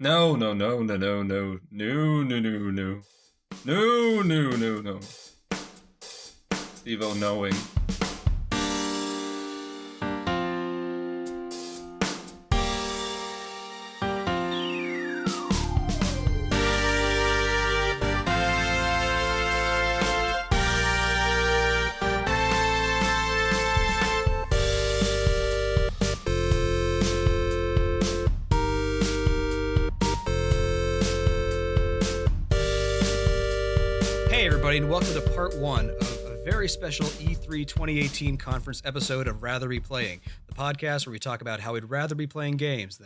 No, no, no, no, no, no, no, no, no, no, no, no, no, no. Steve-O knowing. And welcome to part one of a very special E3 2018 conference episode of Rather Be Playing, the podcast where we talk about how we'd rather be playing games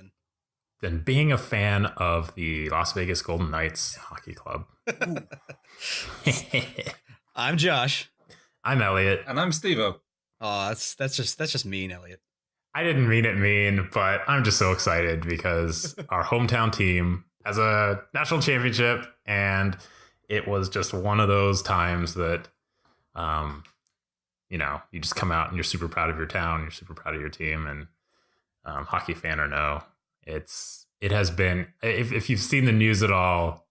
than being a fan of the Las Vegas Golden Knights hockey club. I'm Josh. I'm Elliot. And I'm Steve-O. Oh, that's just mean, Elliot. I didn't mean it mean, but I'm just so excited because our hometown team has a national championship, and it was just one of those times that, you just come out and you're super proud of your town, you're super proud of your team, and hockey fan or no, it has been, if you've seen the news at all,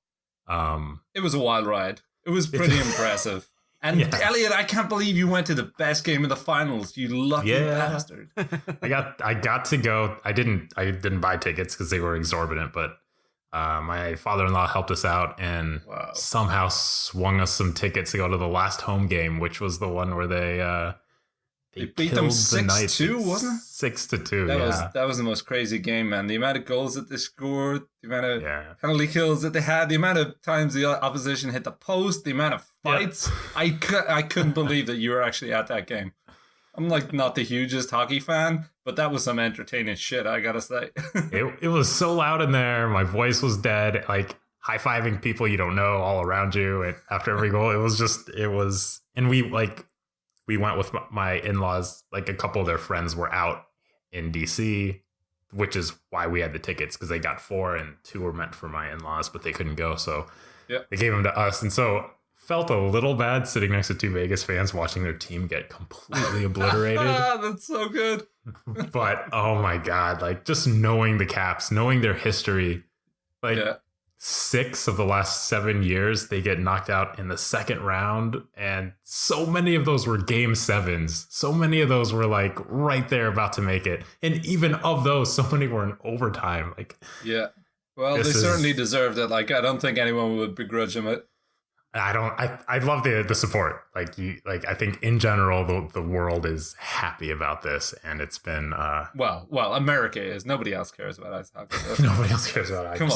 it was a wild ride. It was pretty impressive. And yeah. Elliot, I can't believe you went to the best game of the finals. You lucky bastard. I got to go. I didn't buy tickets because they were exorbitant, but my father-in-law helped us out and somehow swung us some tickets to go to the last home game, which was the one where they beat them 6-2, wasn't it? 6-2. That was the most crazy game, man. The amount of goals that they scored, the amount of penalty kills that they had, the amount of times the opposition hit the post, the amount of fights. I couldn't believe that you were actually at that game. I'm not the hugest hockey fan, but that was some entertaining shit, I gotta say. it was so loud in there. My voice was dead, high-fiving people you don't know all around you. And after every goal, and we went with my in-laws, a couple of their friends were out in DC, which is why we had the tickets, because they got 4 and 2 were meant for my in-laws, but they couldn't go. So they gave them to us. And so felt a little bad sitting next to 2 Vegas fans watching their team get completely obliterated. That's so good. But oh my God, just knowing the Caps, knowing their history, 6 of the last 7 years, they get knocked out in the second round. And so many of those were game 7s. So many of those were right there about to make it. And even of those, so many were in overtime. Well, they certainly deserved it. I don't think anyone would begrudge them it. I love the support. I think in general, the world is happy about this, and it's been, well, America is. Nobody else cares about ice hockey. Nobody else cares about ice hockey.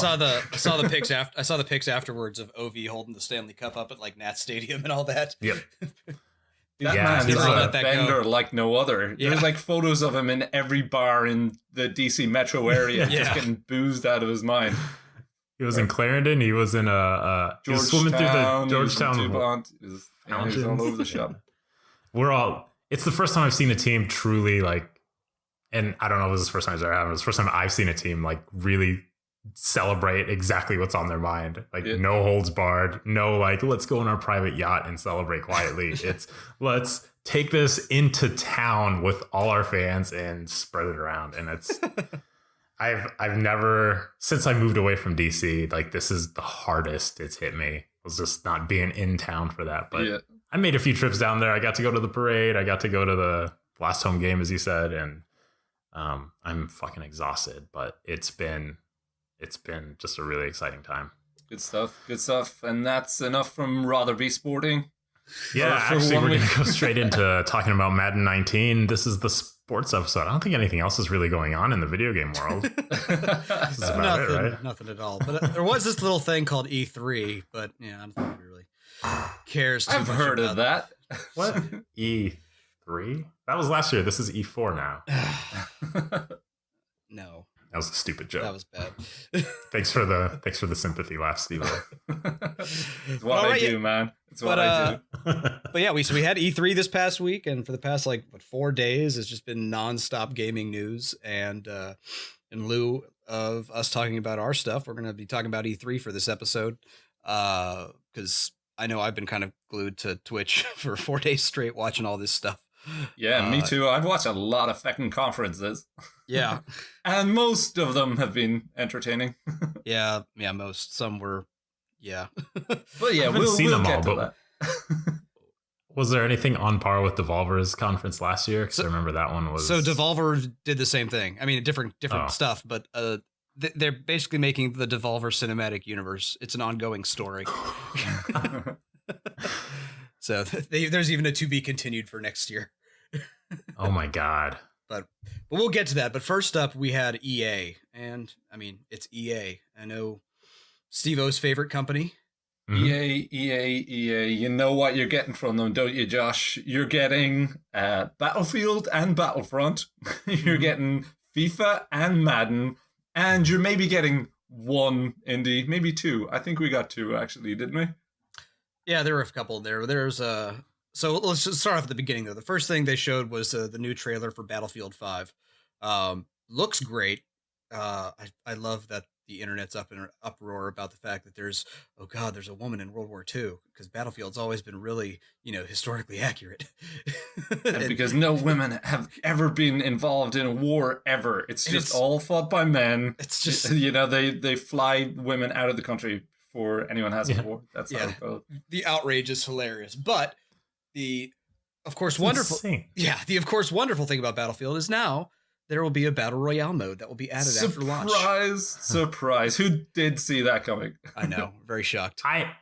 I saw the pics afterwards of Ovi holding the Stanley Cup up at Nat Stadium and all that. Yep. That man is a bender like no other. Yeah. There's photos of him in every bar in the DC metro area, just getting boozed out of his mind. He was in Clarendon. He was in he was swimming through the Georgetown. He was all over the shop. It's the first time I've seen a team truly and I don't know if this is the first time it's ever happened. It's the first time I've seen a team really celebrate exactly what's on their mind. No holds barred. No, let's go on our private yacht and celebrate quietly. It's let's take this into town with all our fans and spread it around. And it's, I've never, since I moved away from DC, this is the hardest it's hit me, was just not being in town for that. But I made a few trips down there. I got to go to the parade. I got to go to the last home game, as you said. And I'm fucking exhausted, but it's been just a really exciting time. Good stuff. And that's enough from Rather Be Sporting. Yeah, actually, we're going to go straight into talking about Madden 19. This is the sports episode. I don't think anything else is really going on in the video game world. This is about it, right? Nothing at all. But there was this little thing called E3, but I don't think anybody really cares too much. I've heard of that. What? E3? That was last year. This is E4 now. No. That was a stupid joke. That was bad. Thanks for the sympathy laugh, Steve. It's what I do, man. It's what I do. But yeah, we had E3 this past week, and for the past 4 days, it's just been nonstop gaming news. And in lieu of us talking about our stuff, we're going to be talking about E3 for this episode, because I know I've been kind of glued to Twitch for 4 days straight watching all this stuff. Yeah, me too. I've watched a lot of fucking conferences. Yeah. And most of them have been entertaining. Yeah, most. Some were, yeah. But yeah, we'll get to that. Was there anything on par with Devolver's conference last year? Because I remember that one was... So Devolver did the same thing. I mean, different stuff, but they're basically making the Devolver cinematic universe. It's an ongoing story. So there's even a to be continued for next year. Oh my God. But we'll get to that. But first up, we had EA. And I mean, it's EA. I know Steve-O's favorite company. EA. You know what you're getting from them, don't you, Josh? You're getting Battlefield and Battlefront. You're getting FIFA and Madden. And you're maybe getting one indie, maybe two. I think we got two, actually, didn't we? Yeah, there were a couple there. So let's just start off at the beginning, though. The first thing they showed was the new trailer for Battlefield 5. Looks great. I love that the internet's up in an uproar about the fact that there's a woman in World War II, because Battlefield's always been really, historically accurate. Because no women have ever been involved in a war ever. It's all fought by men. It's just, they fly women out of the country before anyone has a war. That's how it goes. The outrage is hilarious. But the of course wonderful thing about Battlefield is now there will be a battle royale mode that will be added after launch. Surprise! Who did see that coming? I know, very shocked. I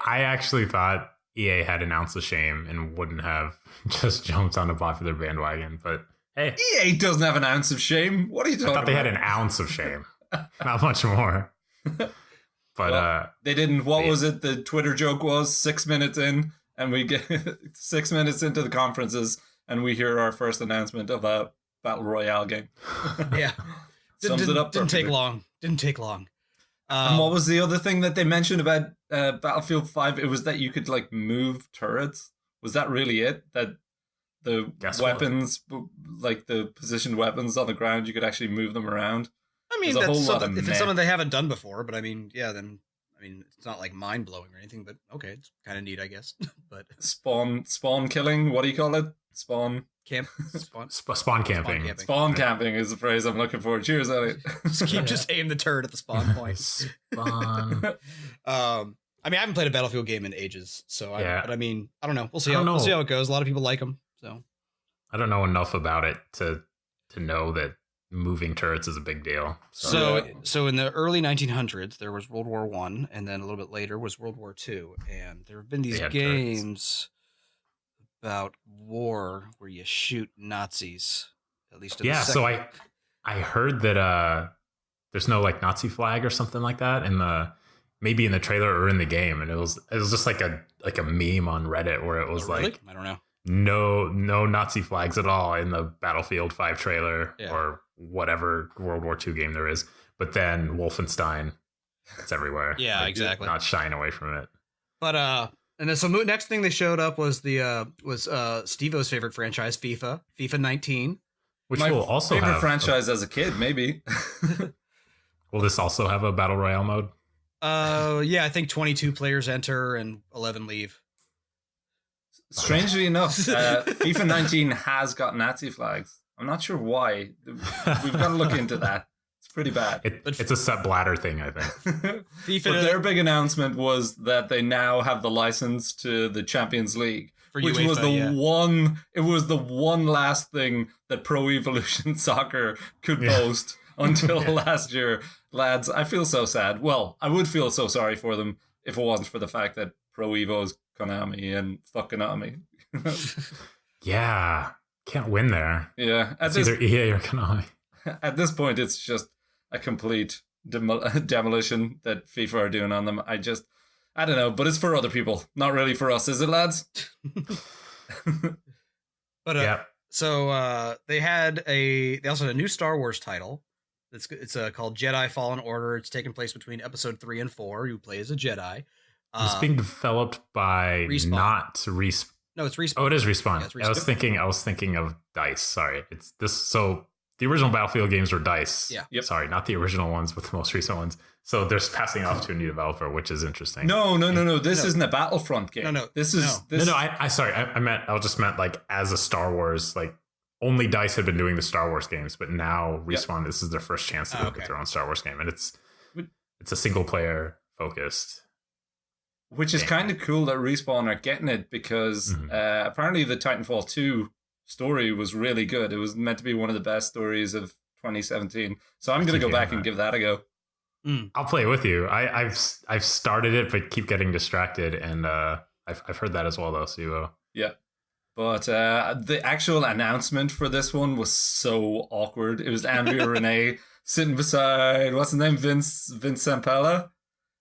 actually thought EA had an ounce of shame and wouldn't have just jumped on a popular bandwagon. But hey, EA doesn't have an ounce of shame. What are you talking about? I thought they had an ounce of shame, not much more. But they didn't. What was it? The Twitter joke was 6 minutes in, and we get 6 minutes into the conferences, and we hear our first announcement of a battle royale game. Yeah, Sums it up. Didn't take long. And what was the other thing that they mentioned about Battlefield 5? It was that you could move turrets. Was that really it? That the weapons, like the positioned weapons on the ground, you could actually move them around? I mean, that's something, if it's something they haven't done before, but it's not like mind blowing or anything, but okay, it's kind of neat, I guess. But spawn killing, what do you call it? Spawn camping. Spawn camping is the phrase I'm looking for. Cheers, Elliot. just aim the turret at the spawn point. Spawn. I haven't played a Battlefield game in ages, so I don't know. We'll see how it goes. A lot of people like them, so I don't know enough about it to know that moving turrets is a big deal. So in the early 1900s, there was World War I, and then a little bit later was World War II, and there have been these games about war where you shoot Nazis. At least so I heard that there's no Nazi flag or something like that maybe in the trailer or in the game, and it was just like a meme on Reddit where it was really? I don't know. No Nazi flags at all in the Battlefield 5 trailer or whatever World War II game there is. But then Wolfenstein, it's everywhere. Yeah, exactly. Not shying away from it. But and then so next thing they showed up was Steve-O's favorite franchise, FIFA 19, which will also have favorite franchise as a kid, maybe. Will this also have a battle royale mode? Yeah, I think 22 players enter and 11 leave. Strangely enough, FIFA 19 has got Nazi flags. I'm not sure why. We've got to look into that. It's pretty bad. It's a Sepp Blatter thing, I think. But their big announcement was that they now have the license to the Champions League, which UEFA, was it was the one last thing that Pro Evolution Soccer could boast until last year. Lads, I feel so sad. Well, I would feel so sorry for them if it wasn't for the fact that Pro Evo's Konami and fuck Konami. Yeah, can't win there. Yeah, it's either EA or Konami. At this point, it's just a complete demolition that FIFA are doing on them. I don't know, but it's for other people, not really for us, is it, lads? But so they also had a new Star Wars title. It's called Jedi Fallen Order. It's taking place between episode 3 and 4. You play as a Jedi. It's being developed by Respawn. Not Respawn. No, it's Respawn. Oh, it is Respawn. Yeah, it's Respawn. I was thinking of DICE. Sorry, it's this. So the original Battlefield games were DICE. Yeah. Yep. Sorry, not the original ones, but the most recent ones. So they're passing off to a new developer, which is interesting. No. This isn't a Battlefront game. No. This is. I meant like as a Star Wars, like only DICE had been doing the Star Wars games, but now Respawn, this is their first chance to go with their own Star Wars game, and it's a single player focused. Which is kind of cool that Respawn are getting it because apparently the Titanfall 2 story was really good. It was meant to be one of the best stories of 2017. So I'm going to go back and give that a go. I'll play it with you. I've started it, but keep getting distracted, and I've heard that as well, though. So you will. Yeah. But the actual announcement for this one was so awkward. It was Andrea Renee sitting beside, what's his name? Vince Zampella.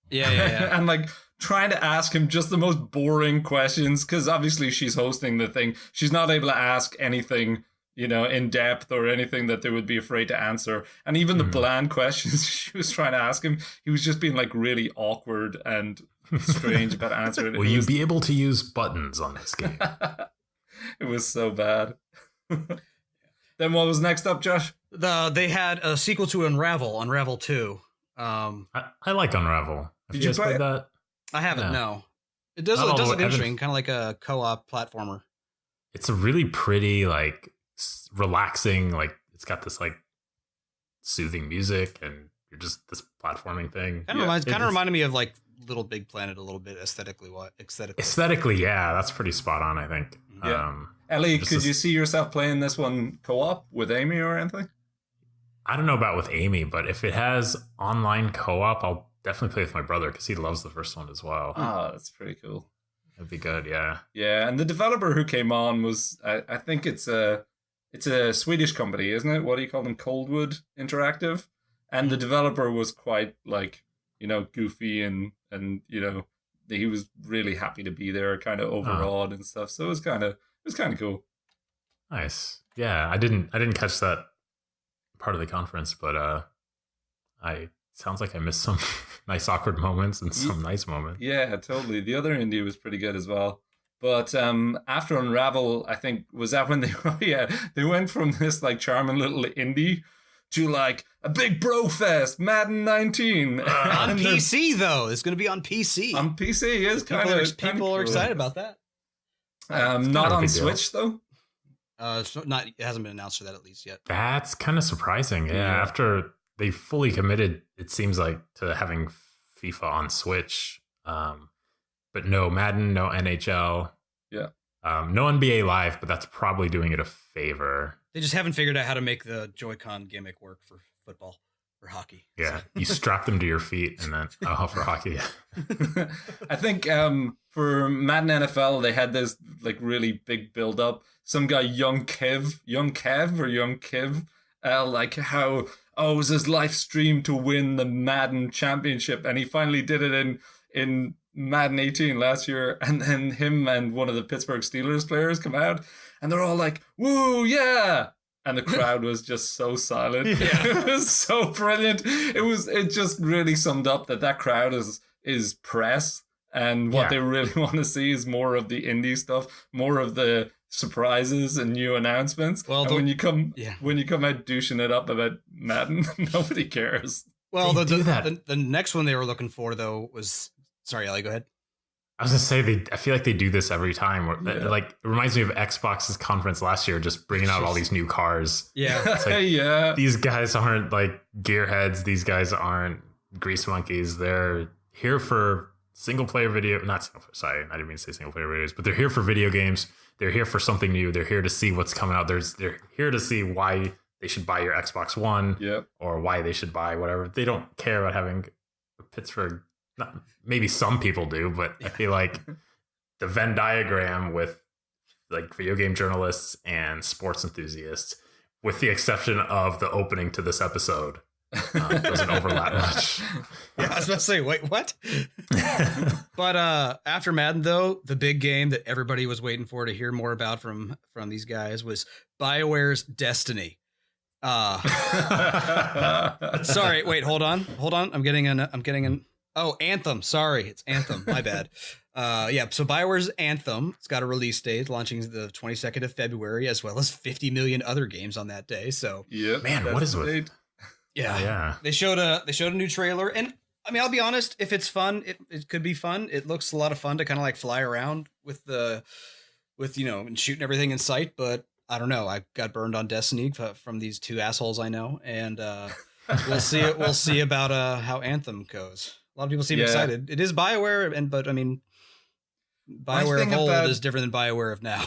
Yeah. And like trying to ask him just the most boring questions because obviously she's hosting the thing. She's not able to ask anything, in depth or anything that they would be afraid to answer. And even the bland questions she was trying to ask him, he was just being like really awkward and strange about answering it. Will you be able to use buttons on this game? It was so bad. Then what was next up, Josh? They had a sequel to Unravel 2. I like Unravel. Did you play that? I haven't. No, it does look interesting, kind of like a co-op platformer. It's a really pretty, like relaxing, like it's got this like soothing music, and you're just this platforming thing. Kind of reminded me of like Little Big Planet a little bit aesthetically. Aesthetically, yeah, that's pretty spot on, I think. Yeah. Ellie, could you see yourself playing this one co-op with Amy or anything? I don't know about with Amy, but if it has online co-op, I'll definitely play with my brother because he loves the first one as well. Oh, that's pretty cool. That'd be good, yeah. Yeah, and the developer who came on was, I think it's a Swedish company, isn't it? What do you call them? Coldwood Interactive. And the developer was quite like, goofy and he was really happy to be there, kind of overawed and stuff. So it was kind of cool. Nice. Yeah, I didn't catch that part of the conference, but sounds like I missed some nice awkward moments and some nice moments. Yeah, totally. The other indie was pretty good as well. But after Unravel, I think, was that when they went from this like charming little indie to like a big bro fest, Madden 19. On PC though, it's going to be on PC. On PC, yes. People are excited about that. Not on Switch though. It hasn't been announced for that at least yet. That's kind of surprising. Yeah, after they fully committed, it seems like, to having FIFA on Switch, but no Madden, no NHL, no NBA Live, but that's probably doing it a favor. They just haven't figured out how to make the Joy-Con gimmick work for football or hockey. Yeah, you strap them to your feet and then for hockey. I think for Madden NFL they had this like really big build up. Some guy, Young Kev, like how it was his life stream to win the Madden championship, and he finally did it in Madden 18 last year. And then him and one of the Pittsburgh Steelers players come out, and they're all like, "Woo, yeah!" And the crowd was just so silent. Yeah. It was so brilliant. It just really summed up that crowd is press, and what they really want to see is more of the indie stuff, more of the surprises and new announcements. Well, when you come out douching it up about Madden, nobody cares. Well, the next one they were looking for though was, sorry, Ellie, go ahead. I was gonna say I feel like they do this every time. Like it reminds me of Xbox's conference last year, just bringing out all these new cars. Yeah, it's like, these guys aren't like gearheads. These guys aren't grease monkeys. They're here for single player video. Sorry, I didn't mean to say single player videos, but they're here for video games. They're here for something new. They're here to see what's coming out. They're here to see why they should buy your Xbox One, or why they should buy whatever. They don't care about having a Pittsburgh. Maybe some people do, but I feel like the Venn diagram with like video game journalists and sports enthusiasts, with the exception of the opening to this episode, doesn't overlap much. Yeah, I was about to say, wait, what? But after Madden, though, the big game that everybody was waiting for to hear more about from these guys was BioWare's Destiny. Sorry, wait, hold on. I'm getting an. Oh, Anthem. Sorry, it's Anthem. My bad. So BioWare's Anthem, it's got a release date launching the 22nd of February, as well as 50 million other games on that day. So man, what is with? Yeah. They showed a new trailer, and I mean, I'll be honest, if it's fun, it could be fun. It looks a lot of fun to kind of like fly around with and shooting everything in sight, but I don't know. I got burned on Destiny from these two assholes I know, and we'll see. We'll see about how Anthem goes. A lot of people seem excited. It is BioWare, but I mean, BioWare of old is different than BioWare of now.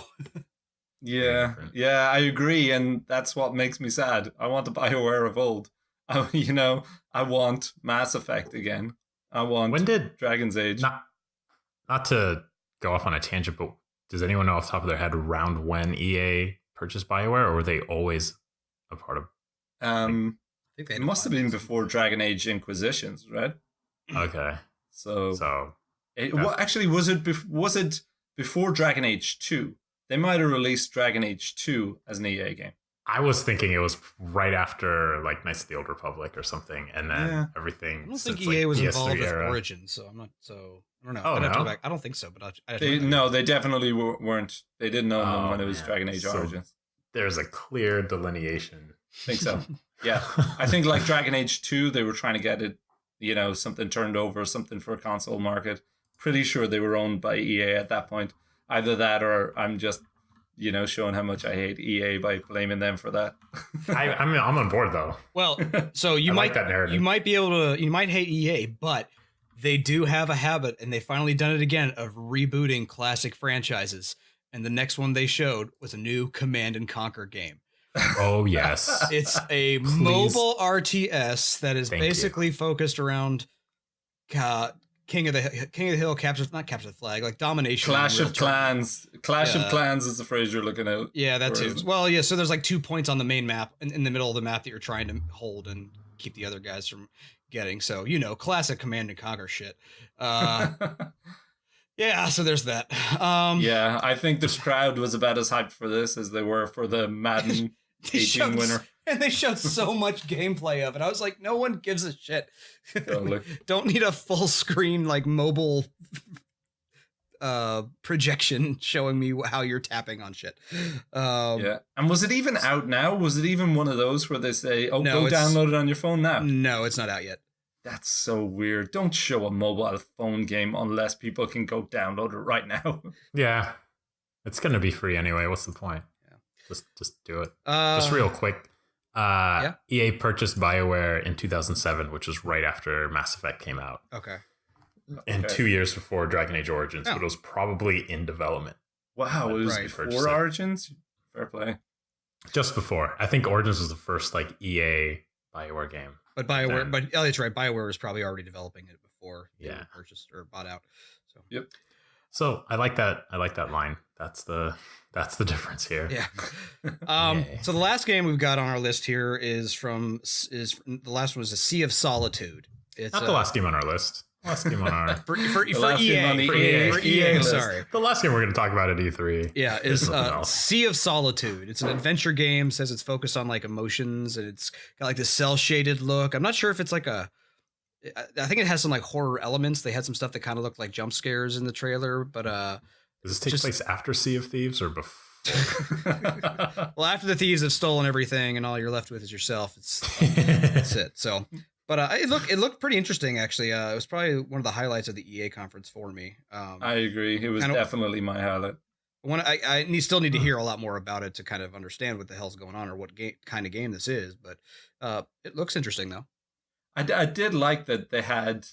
Yeah, I agree, and that's what makes me sad. I want the BioWare of old. I want Mass Effect again. I want Dragon's Age. Not to go off on a tangent, but does anyone know off the top of their head around when EA purchased BioWare, or were they always a part of? I think it must have been before Dragon Age Inquisitions, right? Okay. So actually, was it before Dragon Age 2? They might have released Dragon Age 2 as an EA game. I was thinking it was right after like Knights of the Old Republic or something, and then everything. I don't think EA was involved with Origins, so I'm not. So I don't know. Oh, no? Go back. I don't think so, but they definitely weren't. They didn't own them when it was Dragon Age Origins. There's a clear delineation. I think so. Yeah, I think like Dragon Age 2, they were trying to get it, something turned over, something for a console market. Pretty sure they were owned by EA at that point. Either that, or I'm just, showing how much I hate EA by blaming them for that. I'm on board though. Well, so you might you might hate EA, but they do have a habit, and they finally done it again, of rebooting classic franchises. And the next one they showed was a new Command and Conquer game. Oh yes, it's a mobile RTS that is basically focused around King of the Hill, not capture the flag, like domination. Clash of Clans. Clash of Clans is the phrase you're looking at. Yeah, that too. Well, yeah. So there's like 2 points on the main map in the middle of the map that you're trying to hold and keep the other guys from getting. So classic Command and Conquer shit. Yeah, so there's that. I think the crowd was about as hyped for this as they were for the Madden 18 winner. And they showed so much gameplay of it. I was like, no one gives a shit. Totally. Don't need a full screen like mobile projection showing me how you're tapping on shit. And was it even out now? Was it even one of those where they say, go download it on your phone now? No, it's not out yet. That's so weird. Don't show a mobile phone game unless people can go download it right now. Yeah. It's going to be free anyway. What's the point? Yeah. Just do it. Just real quick. EA purchased BioWare in 2007, which was right after Mass Effect came out. Okay. And 2 years before Dragon Age Origins, but it was probably in development. Wow, it was before Origins? Fair play. Just before. I think Origins was the first like EA BioWare game. But BioWare, but Elliot's right. BioWare was probably already developing it before they were purchased or bought out. So yep. So I like that. I like that line. That's the difference here. Yeah. So the last game we've got on our list here is the last one was a Sea of Solitude. It's not the last game on our list. Last game on our for EA. Sorry, the last game we're going to talk about at E3. Yeah, is Sea of Solitude. It's an adventure game. Says it's focused on like emotions, and it's got like this cell shaded look. I'm not sure if it's like I think it has some like horror elements. They had some stuff that kind of looked like jump scares in the trailer, but does this take place after Sea of Thieves or before? Well, after the thieves have stolen everything and all you're left with is yourself, that's it. So. But it looked pretty interesting, actually. It was probably one of the highlights of the EA conference for me. I agree. It was definitely my highlight. I still need to hear a lot more about it to kind of understand what the hell's going on or what kind of game this is. But it looks interesting, though. I did like that they had,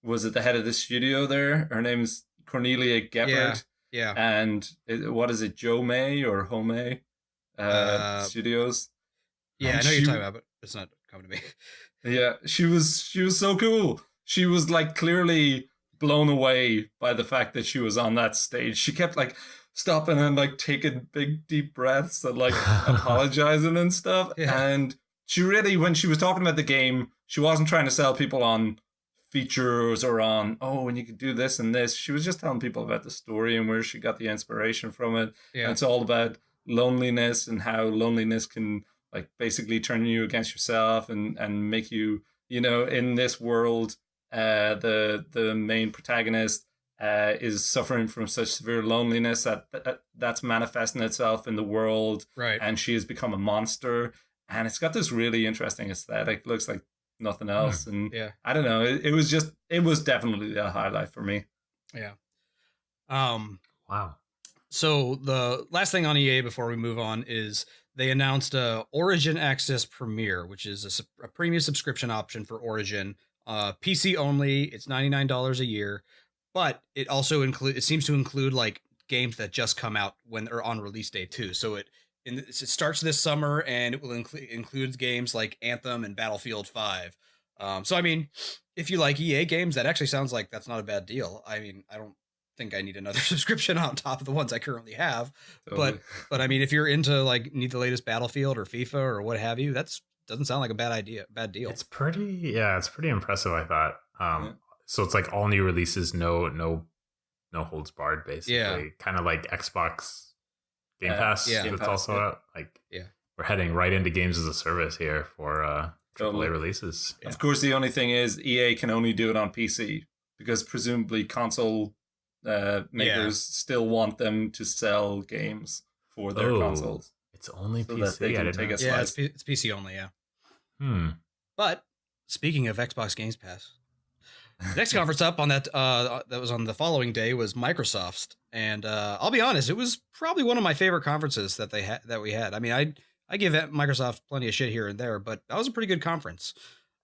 was it the head of the studio there? Her name's Cornelia Geppert. Yeah. And what is it, Joe May or Home Studios? Yeah, I know you're talking about, but it's not coming to me. Yeah, she was so cool. She was like clearly blown away by the fact that she was on that stage. She kept like stopping and like taking big deep breaths and like apologizing and stuff. Yeah. And she really, when she was talking about the game, she wasn't trying to sell people on features or on, and you could do this and this. She was just telling people about the story and where she got the inspiration from it. Yeah. And it's all about loneliness and how loneliness can like basically turn you against yourself and make you, in this world, the main protagonist is suffering from such severe loneliness that's manifesting itself in the world. Right. And she has become a monster. And it's got this really interesting aesthetic. Looks like nothing else. And I don't know. It was definitely a highlight for me. Yeah. Wow. So the last thing on EA before we move on is they announced Origin Access Premier, which is a premium subscription option for Origin. PC only. It's $99 a year, but it also seems to include like games that just come out when they're on release day too. So it starts this summer and it will include games like Anthem and Battlefield 5. So I mean, if you like EA games, that actually sounds like that's not a bad deal. I mean, I don't think I need another subscription on top of the ones I currently have. Totally. But I mean, if you're into like need the latest Battlefield or FIFA or what have you, doesn't sound like a bad deal. It's pretty impressive, I thought. So it's like all new releases, no holds barred, basically. Yeah. Kind of like Xbox Game Pass. Game It's Pass, also out. Like, we're heading right into games as a service here for AAA releases. Of course, the only thing is EA can only do it on PC because presumably console makers still want them to sell games for their consoles. It's only so PC. That they can take a slice. It's PC only. Yeah. But speaking of Xbox Games Pass, the next conference up on that was on the following day was Microsoft's, and I'll be honest, it was probably one of my favorite conferences that we had. I mean, I give Microsoft plenty of shit here and there, but that was a pretty good conference.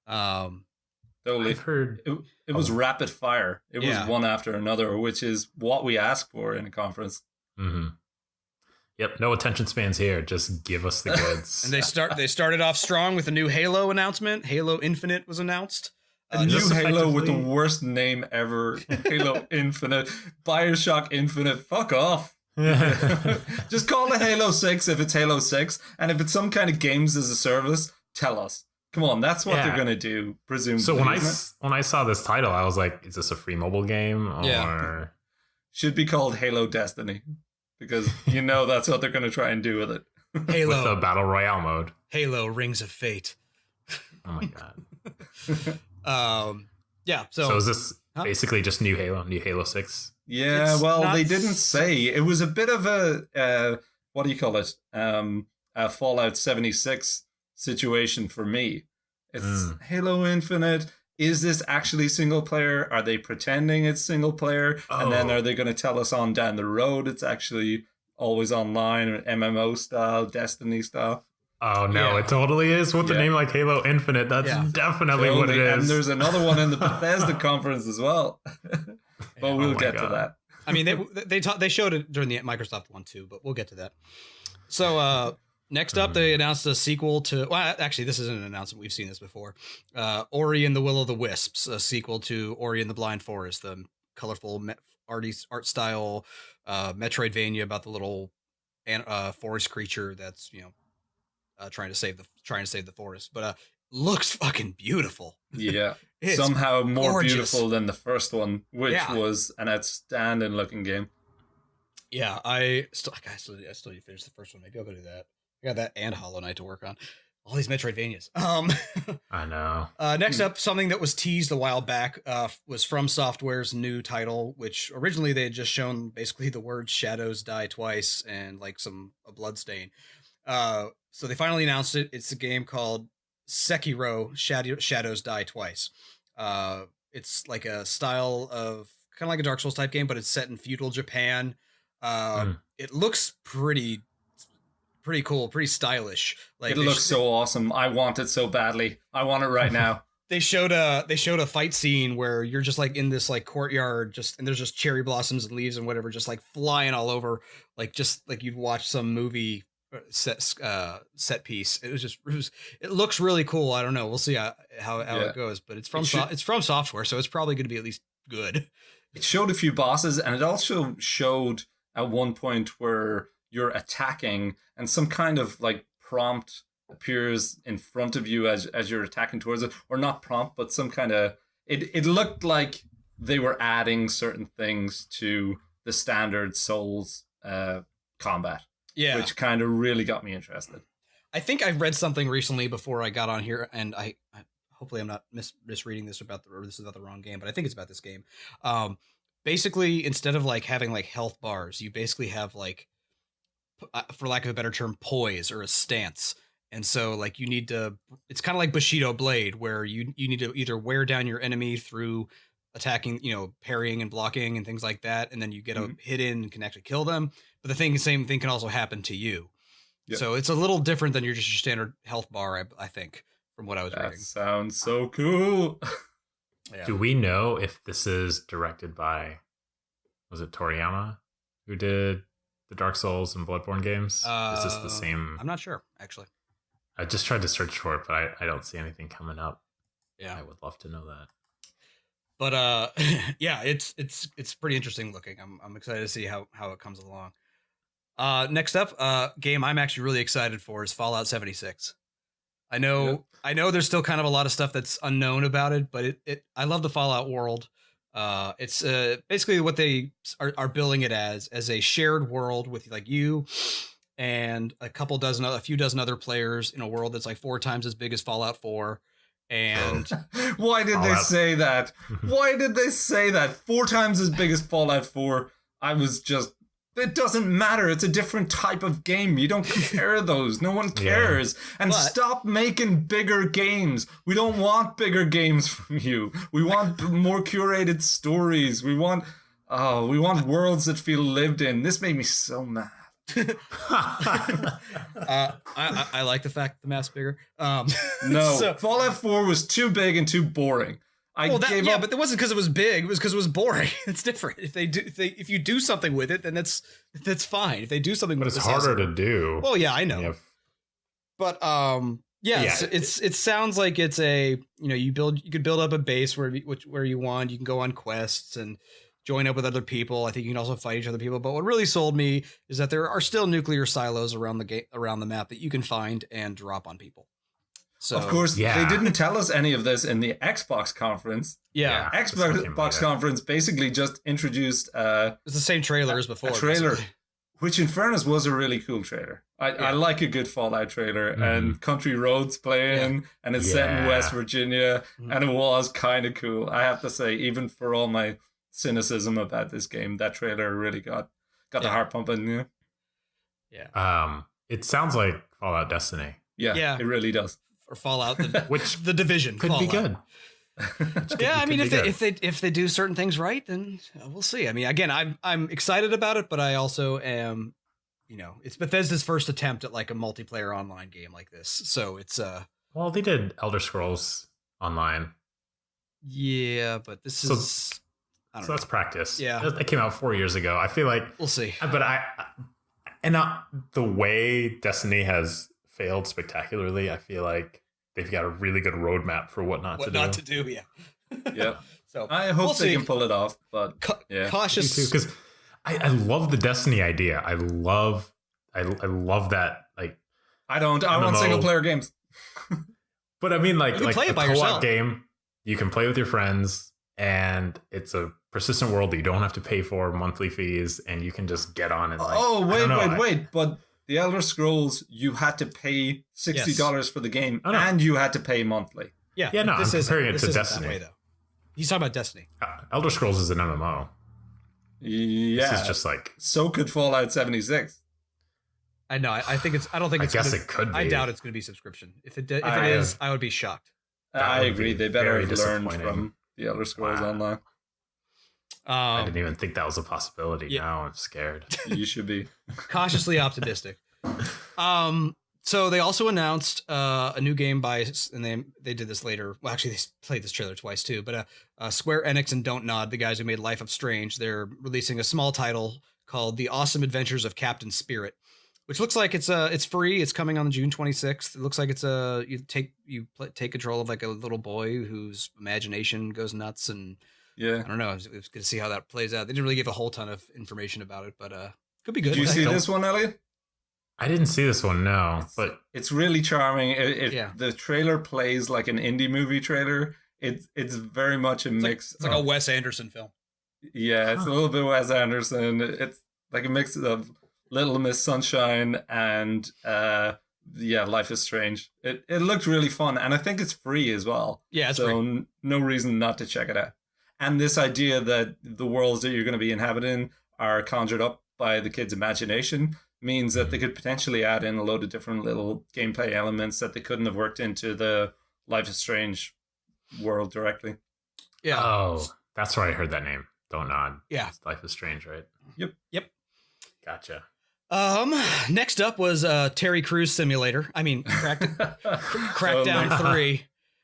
Totally. I've heard it was rapid fire. It was one after another, which is what we ask for in a conference. Mm-hmm. Yep, no attention spans here. Just give us the goods. And they started off strong with a new Halo announcement. Halo Infinite was announced. A new Halo with the worst name ever. Halo Infinite. BioShock Infinite. Fuck off. Just call it Halo 6 if it's Halo 6. And if it's some kind of games as a service, tell us. Come on, that's what they're going to do, presumably. So when I saw this title, I was like, is this a free mobile game? Or should be called Halo Destiny. Because that's what they're going to try and do with it. Halo. With the Battle Royale mode. Halo Rings of Fate. Oh my God. So is this basically just new Halo 6? Yeah, they didn't say. It was a bit of a, what do you call it? A Fallout 76 situation for me. It's Halo Infinite. Is this actually single player? Are they pretending it's single player? And then are they going to tell us on down the road it's actually always online or MMO style, Destiny style? Oh, no, it totally is with the name like Halo Infinite. That's definitely what it is. And there's another one in the Bethesda conference as well. But we'll get to that. I mean, they showed it during the Microsoft one too, but we'll get to that. So next up, they announced a sequel to... Well, actually, this isn't an announcement. We've seen this before. Ori and the Will of the Wisps, a sequel to Ori and the Blind Forest, the colorful art style Metroidvania about the little forest creature that's trying to save the forest, but looks fucking beautiful. Yeah, somehow more gorgeous. Beautiful than the first one, which was an outstanding looking game. Yeah, I still need to finish the first one. Maybe I'll go do that. I got that and Hollow Knight to work on. All these Metroidvanias. I know. Next up, something that was teased a while back was From Software's new title, which originally they had just shown basically the words "Shadows Die Twice" and like a blood stain. So they finally announced it. It's a game called Sekiro: Shadows Die Twice. It's like a style of kind of like a Dark Souls type game, but it's set in feudal Japan. It looks pretty cool, pretty stylish. Like it looks so awesome. I want it so badly. I want it right now. They showed a fight scene where you're just like in this like courtyard, and there's just cherry blossoms and leaves and whatever, just like flying all over, just like you'd watch some movie set piece. It looks really cool. I don't know. We'll see how it goes, but it's from Software, so it's probably going to be at least good. It showed a few bosses, and it also showed at one point where you're attacking and some kind of like prompt appears in front of you as you're attacking towards it, or not prompt, but some kind of it looked like they were adding certain things to the standard Souls combat, which kind of really got me interested. I think I read something recently before I got on here, and I hopefully I'm not misreading this or this is about the wrong game, but I think it's about this game. basically, instead of like having like health bars, you basically have like, for lack of a better term, poise or a stance. And so like you need to, it's kind of like Bushido Blade, where you need to either wear down your enemy through attacking, parrying and blocking and things like that. And then you get a hit in and can actually kill them. But same thing can also happen to you. Yep. So it's a little different than your standard health bar, I think, from what I was reading. That sounds so cool. Yeah. Do we know if this is directed by, was it Toriyama, who did the Dark Souls and Bloodborne games? Is this the same? I'm not sure, actually. I just tried to search for it, but I don't see anything coming up. Yeah, I would love to know that. But yeah, it's pretty interesting looking. I'm excited to see how it comes along. Next up, game I'm actually really excited for is Fallout 76. I know there's still kind of a lot of stuff that's unknown about it, but I love the Fallout world. It's basically what they are billing it as a shared world with like you and a few dozen other players in a world that's like 4 times as big as Fallout 4. And why did they say that? Why did they say that? 4 times as big as Fallout 4. It doesn't matter. It's a different type of game. You don't compare those. No one cares. Yeah. And stop making bigger games. We don't want bigger games from you. We want more curated stories. We want worlds that feel lived in. This made me so mad. I like the fact that the map's bigger. No, Fallout 4 was too big and too boring. But it wasn't because it was big. It was because it was boring. It's different. If you do something with it, then that's fine. If they do something, but it's harder to do. Well, yeah, I know. But it sounds like it's a you could build up a base where you want. You can go on quests and join up with other people. I think you can also fight each other people. But what really sold me is that there are still nuclear silos around the map that you can find and drop on people. So, of course, they didn't tell us any of this in the Xbox conference. Yeah. Xbox conference basically just introduced... it's the same trailer as before. A trailer, which in fairness was a really cool trailer. I like a good Fallout trailer. And Country Roads playing, and it's set in West Virginia, and it was kind of cool. I have to say, even for all my cynicism about this game, that trailer really got the heart pumping. Yeah. It sounds like Fallout Destiny. Yeah, it really does. Or Fallout, which the Division could Fallout. be good. I mean, if they do certain things right, then we'll see. I mean, again, I'm excited about it, but I also am, it's Bethesda's first attempt at like a multiplayer online game like this. So it's well, they did Elder Scrolls Online. Yeah, but this is I don't know. That's practice. Yeah, that came out 4 years ago. I feel like we'll see. But the way Destiny has failed spectacularly, I feel like they've got a really good roadmap for what not to do. Yeah. Yeah. So I hope they can pull it off, but cautious, because I love the Destiny idea. I love that. Like, I want single player games. But I mean, like play it a by co-op yourself. game, you can play with your friends, and it's a persistent world that you don't have to pay for monthly fees, and you can just get on and like. Wait, but the Elder Scrolls, you had to pay $60 for the game, and you had to pay monthly. Yeah, no, I'm comparing it to Destiny. That way, though. He's talking about Destiny. Elder Scrolls is an MMO. Yeah, this is just like so could Fallout 76. I know. I think it's. I don't think it's. I guess it could be. I doubt it's going to be subscription. If it is, I would be shocked. I agree. They better have learned from the Elder Scrolls Online. I didn't even think that was a possibility. Yeah. Now I'm scared. You should be cautiously optimistic. So they also announced a new game and they did this later. Well, actually, they played this trailer twice too. But Square Enix and Don't Nod, the guys who made Life of Strange, they're releasing a small title called The Awesome Adventures of Captain Spirit, which looks like it's free. It's coming on June 26th. It looks like it's you take control of like a little boy whose imagination goes nuts, and I don't know. It's good to see how that plays out. They didn't really give a whole ton of information about it, but could be good. Did you see this one, Elliot? I didn't see this one, no. But it's really charming. The trailer plays like an indie movie trailer. It's very much a mix. It's like a Wes Anderson film. Yeah, it's a little bit Wes Anderson. It's like a mix of Little Miss Sunshine and Life is Strange. It looked really fun, and I think it's free as well. Yeah, it's free. No reason not to check it out. And this idea that the worlds that you're going to be inhabiting are conjured up by the kid's imagination means that they could potentially add in a load of different little gameplay elements that they couldn't have worked into the Life is Strange world directly. Yeah. Oh, that's where I heard that name. Don't nod. Yeah. It's Life is Strange, right? Yep. Gotcha. Next up was Terry Crews Simulator. I mean, Crackdown 3.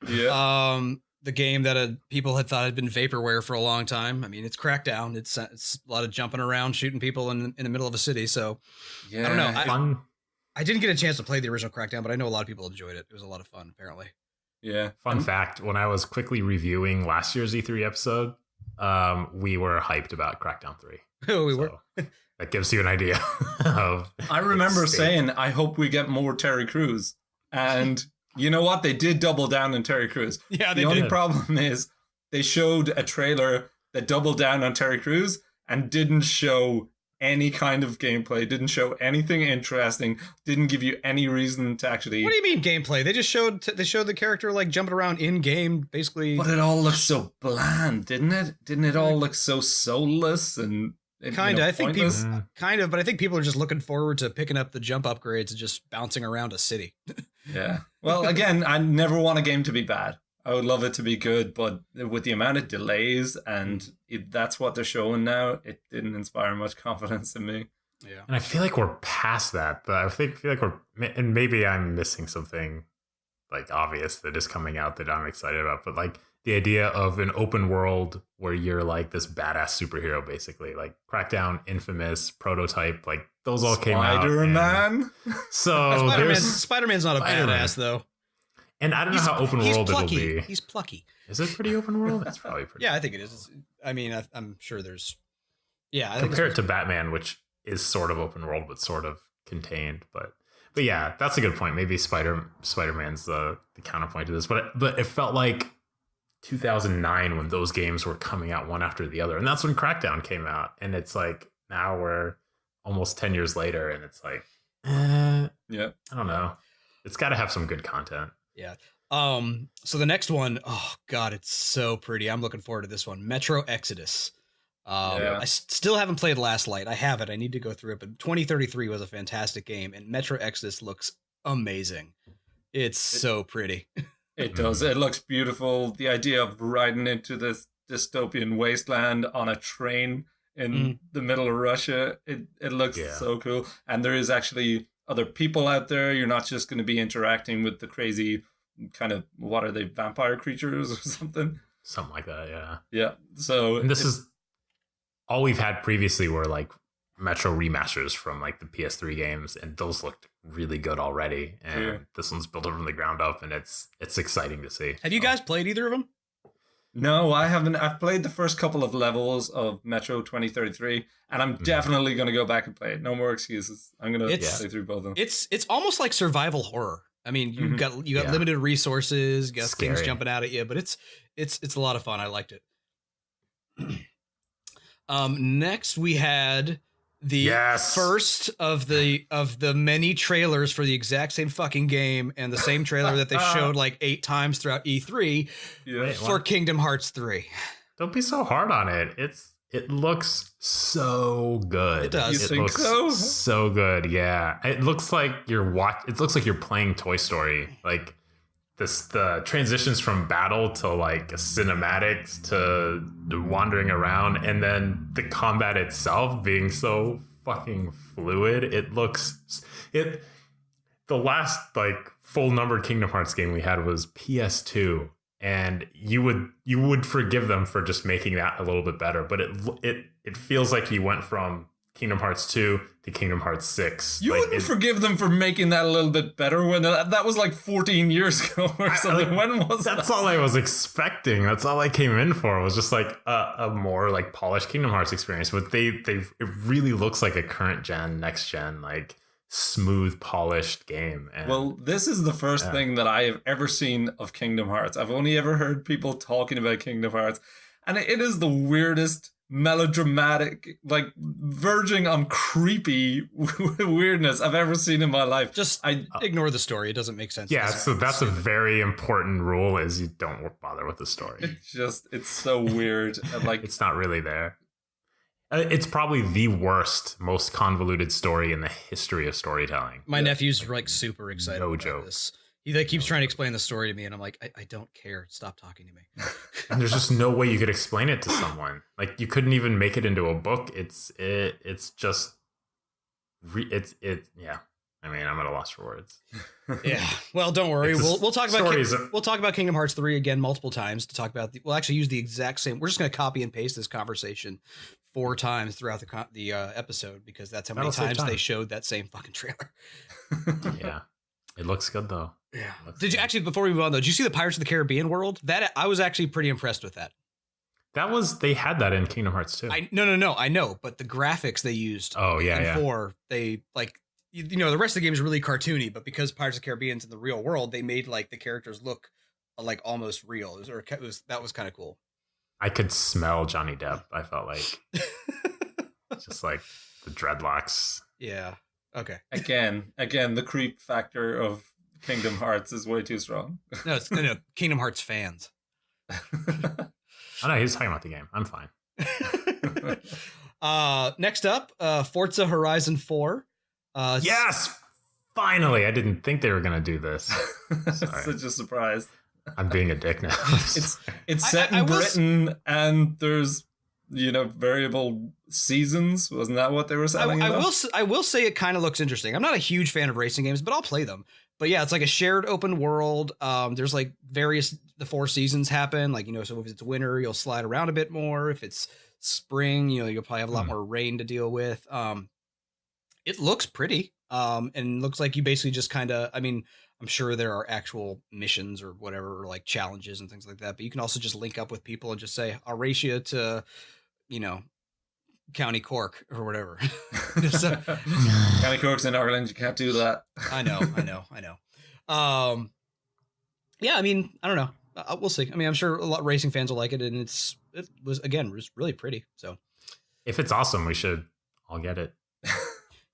Yeah. The game that people had thought had been vaporware for a long time. I mean, it's Crackdown. It's a lot of jumping around, shooting people in the middle of a city. So Yeah. I don't know. Fun. I didn't get a chance to play the original Crackdown, but I know a lot of people enjoyed it. It was a lot of fun, apparently. Yeah. Fun fact, when I was quickly reviewing last year's E3 episode, we were hyped about Crackdown 3. Oh, we were. That gives you an idea of. I remember its state. saying, I hope we get more Terry Crews. And you know what? They did double down on Terry Crews. Yeah, they The only did. problem is they showed a trailer that doubled down on Terry Crews and didn't show any kind of gameplay, didn't show anything interesting, didn't give you any reason to actually... What do you mean gameplay? They just showed the character like jumping around in game, basically. But it all looked so bland, didn't it? Didn't it all look so soulless and Kind of. I think people pointless? kind of, but I think people are just looking forward to picking up the jump upgrades and just bouncing around a city. Yeah. Well, again, I never want a game to be bad. I would love it to be good, but with the amount of delays and that's what they're showing now, it didn't inspire much confidence in me. Yeah. And I feel like we're past that, but I feel like and maybe I'm missing something like obvious that is coming out that I'm excited about, but like the idea of an open world where you're like this badass superhero, basically, like Crackdown, Infamous, Prototype, like those all came out. Spider-Man? So Spider-Man's not a badass though. And I don't know how open world it'll be. He's plucky. Is it pretty open world? It's probably pretty. Yeah, I think it is. I mean, I'm sure there's. Yeah, I compare it to Batman, which is sort of open world but sort of contained. But yeah, that's a good point. Maybe Spider-Man's the counterpoint to this. But it felt like 2009 when those games were coming out one after the other, and that's when Crackdown came out. And it's like now we're almost 10 years later, and it's like, Yeah. I don't know. It's got to have some good content. Yeah. So the next one, oh god, it's so pretty. I'm looking forward to this one. Metro Exodus. Yeah. I still haven't played Last Light. I have it. I need to go through it. But 2033 was a fantastic game, and Metro Exodus looks amazing. It's so pretty. It does. It looks beautiful. The idea of riding into this dystopian wasteland on a train in the middle of Russia, it looks so cool. And there is actually other people out there. You're not just going to be interacting with the crazy kind of, what are they, vampire creatures or something? Something like that, yeah. Yeah. So and this is all we've had previously were like Metro remasters from like the PS3 games, and those looked really good already. And this one's built from the ground up, and it's exciting to see. Have you guys played either of them? No, I haven't. I've played the first couple of levels of Metro 2033, and I'm definitely going to go back and play it. No more excuses. I'm going to play through both of them. It's almost like survival horror. I mean, you got limited resources, you got things jumping out at you, but it's a lot of fun. I liked it. Next we had the first of the many trailers for the exact same fucking game, and the same trailer that they showed like 8 times throughout E3 for Kingdom Hearts 3. Don't be so hard on it. It looks so good. It does. You think so? So good, yeah. It looks like you're playing Toy Story. Like the transitions from battle to like a cinematics to wandering around, and then the combat itself being so fucking fluid. The last like full numbered Kingdom Hearts game we had was PS2. And you would forgive them for just making that a little bit better, but it feels like you went from Kingdom Hearts 2 to Kingdom Hearts 6. You wouldn't forgive them for making that a little bit better when that was like 14 years ago or something. When was that? That's all I was expecting. That's all I came in for. It was just like a more like polished Kingdom Hearts experience. But it really looks like a current gen, next gen, like smooth, polished game. And well, this is the first thing that I have ever seen of Kingdom Hearts. I've only ever heard people talking about Kingdom Hearts, and it is the weirdest, melodramatic, like verging on creepy weirdness I've ever seen in my life. Just ignore the story. It doesn't make sense. Yeah, so that's a very important rule: is you don't bother with the story. It's so weird. And like, it's not really there. It's probably the worst, most convoluted story in the history of storytelling. My nephew's like super excited No about joke. this. He like keeps trying to explain the story to me, and I'm like, I don't care. Stop talking to me. And there's just no way you could explain it to someone. Like, you couldn't even make it into a book. It's just yeah. I mean, I'm at a loss for words. Yeah. Well, don't worry. We'll talk about we'll talk about Kingdom Hearts 3 again multiple times to talk about we'll actually use the exact same. We're just going to copy and paste this conversation 4 times throughout the episode, because that's how many times they showed that same fucking trailer. Yeah. It looks good though. Yeah. Did you actually, before we move on though, did you see the Pirates of the Caribbean world? That I was actually pretty impressed with that. They had that in Kingdom Hearts too. No, I know, but the graphics they used. Oh yeah. 4, they like, you know, the rest of the game is really cartoony, but because Pirates of the Caribbean's in the real world, they made like the characters look like almost real. That was kind of cool. I could smell Johnny Depp. I felt like just like the dreadlocks. Yeah. Okay. Again, the creep factor of Kingdom Hearts is way too strong. No, it's Kingdom Hearts fans. Oh no, he's talking about the game. I'm fine. Next up, Forza Horizon 4. Yes, finally! I didn't think they were gonna do this. Such a surprise. I'm being a dick now. It's set in Britain, and there's, you know, variable seasons. Wasn't that what they were selling? I will say it kind of looks interesting. I'm not a huge fan of racing games, but I'll play them. But yeah, it's like a shared open world. There's like the 4 seasons happen. Like, you know, so if it's winter, you'll slide around a bit more. If it's spring, you know, you'll probably have a lot more rain to deal with. It looks pretty. And looks like you basically just kind of, I mean, I'm sure there are actual missions or whatever, or like challenges and things like that. But you can also just link up with people and just say, I'll race you to, you know, County Cork or whatever. County Cork's in Ireland. You can't do that. I know. Yeah, I mean, I don't know. We'll see. I mean, I'm sure a lot of racing fans will like it, and it was really pretty. So, if it's awesome, we should all get it.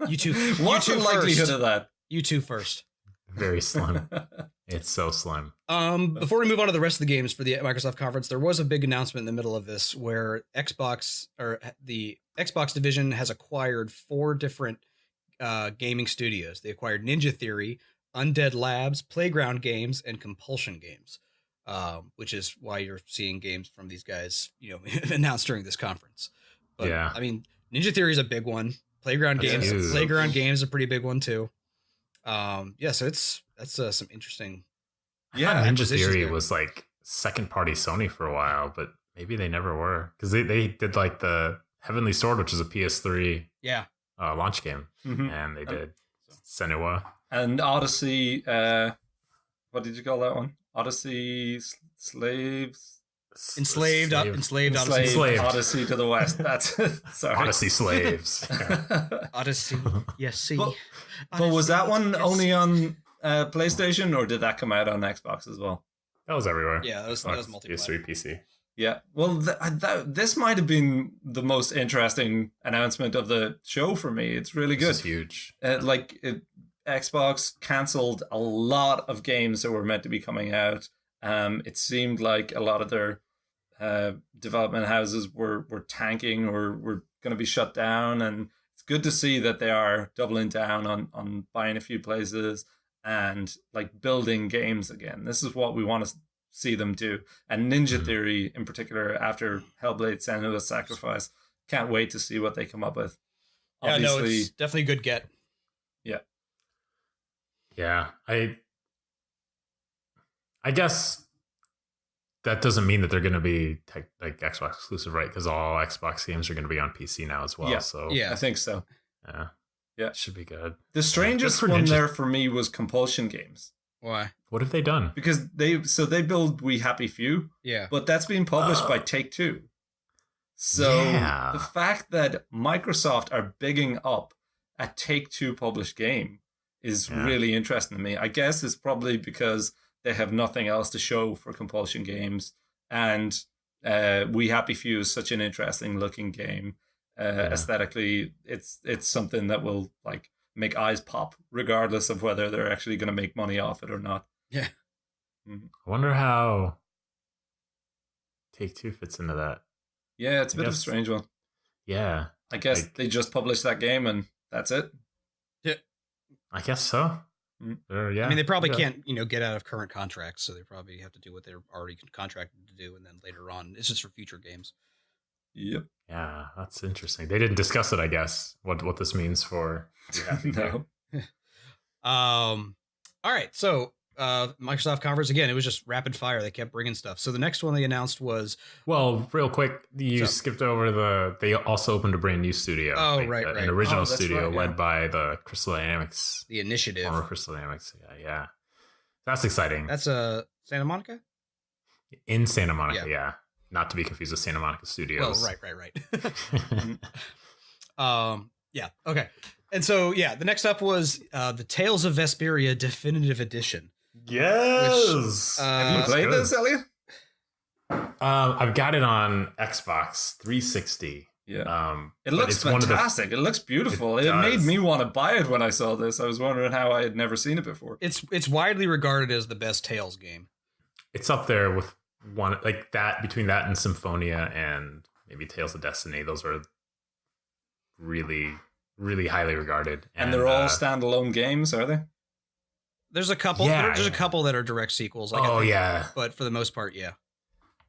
You two. What's the likelihood of that? You two first. Very slim. It's so slim. Before we move on to the rest of the games for the Microsoft conference, there was a big announcement in the middle of this where the Xbox division has acquired 4 different gaming studios. They acquired Ninja Theory, Undead Labs, Playground Games, and Compulsion Games, which is why you're seeing games from these guys, you know, announced during this conference. But yeah, I mean, Ninja Theory is a big one. Playground Games is a pretty big one too. Yeah, so that's some interesting. Yeah, Ninja Theory was like second party Sony for a while, but maybe they never were, because they did like the Heavenly Sword, which is a PS3 launch game, and they did Senua and Odyssey. What did you call that one? Odyssey Enslaved Odyssey to the West. That's sorry. Odyssey Slaves. Odyssey. Yes, see. But was that one only on PlayStation, or did that come out on Xbox as well? That was everywhere. Yeah, that was PS3, PC. Yeah. Well, this might have been the most interesting announcement of the show for me. It's really good. It's huge. Xbox cancelled a lot of games that were meant to be coming out. It seemed like a lot of their development houses were tanking or were going to be shut down, and it's good to see that they are doubling down on buying a few places and like building games again. This is what we want to see them do. And Ninja Theory in particular, after Hellblade: Senua's Sacrifice, can't wait to see what they come up with. Yeah, no, it's definitely a good get. Yeah, I guess that doesn't mean that they're going to be like Xbox exclusive, right? Because all Xbox games are going to be on PC now as well. Yeah, so I think so. Yeah, it should be good. The strangest one there for me was Compulsion Games. Why? What have they done? Because they build We Happy Few. Yeah, but that's being published by Take-Two. So the fact that Microsoft are bigging up a Take-Two published game is really interesting to me. I guess it's probably because they have nothing else to show for Compulsion Games, and We Happy Few is such an interesting looking game. Aesthetically, it's something that will like make eyes pop, regardless of whether they're actually going to make money off it or not. Yeah. I wonder how Take-Two fits into that. Yeah, it's a bit of a strange one. Yeah. I guess they just published that game and that's it. Yeah. I guess so. Yeah. I mean, they probably can't, get out of current contracts, so they probably have to do what they're already contracted to do, and then later on, it's just for future games. Yep. Yeah, that's interesting. They didn't discuss it, I guess, what this means for No. All right, so Microsoft conference again. It was just rapid fire. They kept bringing stuff. So the next one they announced was real quick. You skipped over they also opened a brand new studio. Oh, right. An original studio led by the Crystal Dynamics, the Initiative, former Crystal Dynamics. Yeah. That's exciting. That's Santa Monica. In Santa Monica, yeah. Not to be confused with Santa Monica Studios. Well, right. Yeah. Okay. And so, the next up was the Tales of Vesperia Definitive Edition. Yes. Have you played this, Elliot? I've got it on Xbox 360. Yeah. It looks fantastic. It looks beautiful. It made me want to buy it when I saw this. I was wondering how I had never seen it before. It's widely regarded as the best Tales game. It's up there with one like that, between that and Symphonia and maybe Tales of Destiny. Those are really, really highly regarded. And they're all standalone games, are they? There's a couple. Yeah, there's a couple that are direct sequels. But for the most part, yeah.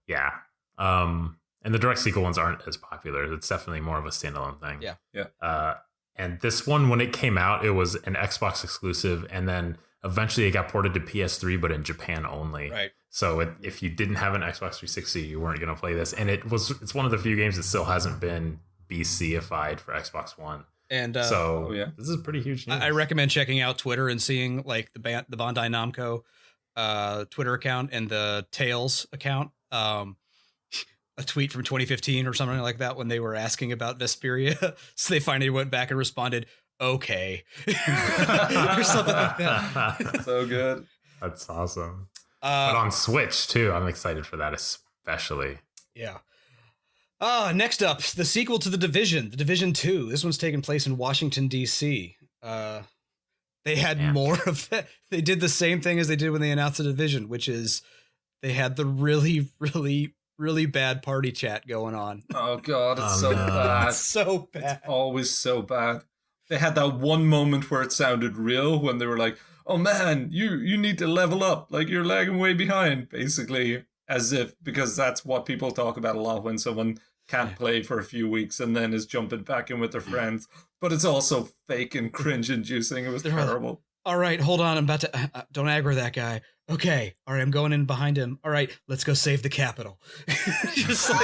Yeah. And the direct sequel ones aren't as popular. It's definitely more of a standalone thing. Yeah. And this one, when it came out, it was an Xbox exclusive, and then eventually it got ported to PS3, but in Japan only. Right. So if you didn't have an Xbox 360, you weren't going to play this. And it's one of the few games that still hasn't been BC-ified for Xbox One. And this is pretty huge news. I recommend checking out Twitter and seeing like the Bandai Namco Twitter account and the Tales account. A tweet from 2015 or something like that when they were asking about Vesperia. So they finally went back and responded, okay. Or something like that. So good. That's awesome. But on Switch too, I'm excited for that especially. Yeah. Next up, the sequel to The Division 2. This one's taking place in Washington, D.C. They had more of it. They did the same thing as they did when they announced The Division, which is they had the really, really, really bad party chat going on. Oh, God, it's so bad. It's so bad. It's always so bad. They had that one moment where it sounded real when they were like, oh, man, you need to level up. Like, you're lagging way behind, basically. As if, because that's what people talk about a lot when someone can't play for a few weeks and then is jumping back in with their friends. But it's also fake and cringe-inducing. It was terrible. All right, hold on. I'm about to... don't aggro that guy. Okay. All right, I'm going in behind him. All right, let's go save the Capitol. Just like...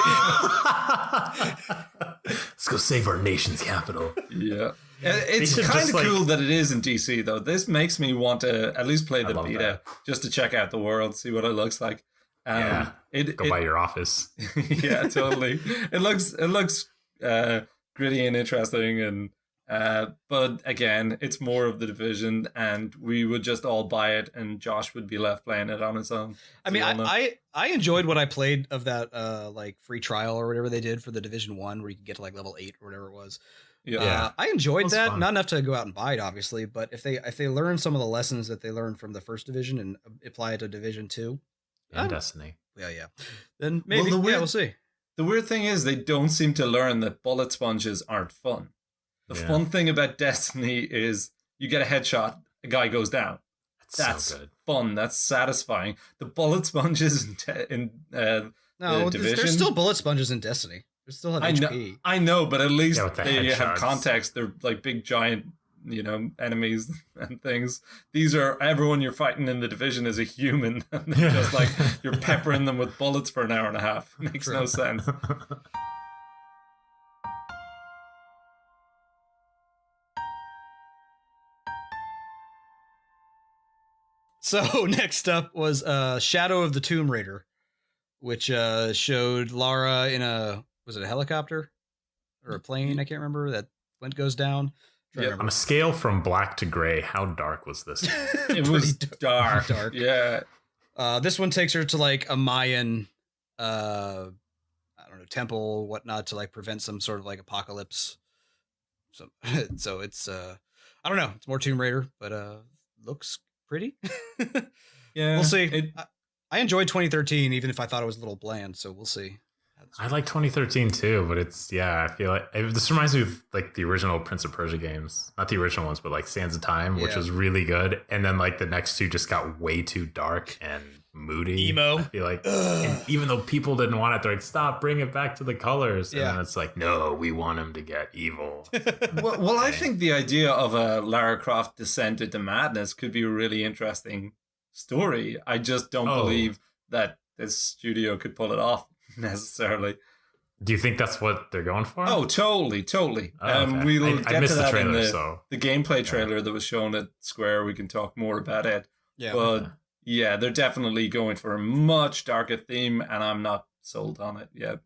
Let's go save our nation's capital. Yeah. It's kind of cool that it is in DC, though. This makes me want to at least play the beta just to check out the world, see what it looks like. Go by your office. Yeah, totally. It looks gritty and interesting, and but again, it's more of The Division, and we would just all buy it, and Josh would be left playing it on his own. I mean, I enjoyed what I played of that like free trial or whatever they did for The Division 1, where you could get to like level 8 or whatever it was. Yeah, I enjoyed that. Fun. Not enough to go out and buy it, obviously, but if they learn some of the lessons that they learned from the first Division and apply it to Division 2. And Destiny. Yeah. Then maybe, we'll see. The weird thing is they don't seem to learn that bullet sponges aren't fun. The fun thing about Destiny is you get a headshot, a guy goes down. That's so good. Fun. That's satisfying. The bullet sponges in the Division. There's still bullet sponges in Destiny. They still have HP. I know, but at least they headshots. have context. They're like big, giant, enemies and things. These are everyone you're fighting in The Division is a human. And they're just like you're peppering them with bullets for an hour and a half. Makes no sense. So next up was Shadow of the Tomb Raider, which showed Lara in a helicopter or a plane? I can't remember. That Flint goes down. On a scale from black to gray, how dark was this? It was dark. Dark. Yeah. This one takes her to like a Mayan temple, whatnot, to like prevent some sort of like apocalypse. So it's I don't know. It's more Tomb Raider, but looks pretty. Yeah, we'll see. I enjoyed 2013, even if I thought it was a little bland. So we'll see. I like 2013 too, but I feel like this reminds me of like the original Prince of Persia games, not the original ones, but like Sands of Time, which was really good. And then like the next two just got way too dark and moody. Emo. I feel like, and even though people didn't want it, they're like, stop, bring it back to the colors. And then it's like, no, we want him to get evil. well, I think the idea of a Lara Croft descent into madness could be a really interesting story. I just don't believe that this studio could pull it off necessarily. Do you think that's what they're going for? Oh, totally. Oh, okay. We'll get to that trailer, in the gameplay trailer that was shown at Square. We can talk more about it. Yeah, but they're definitely going for a much darker theme, and I'm not sold on it yet.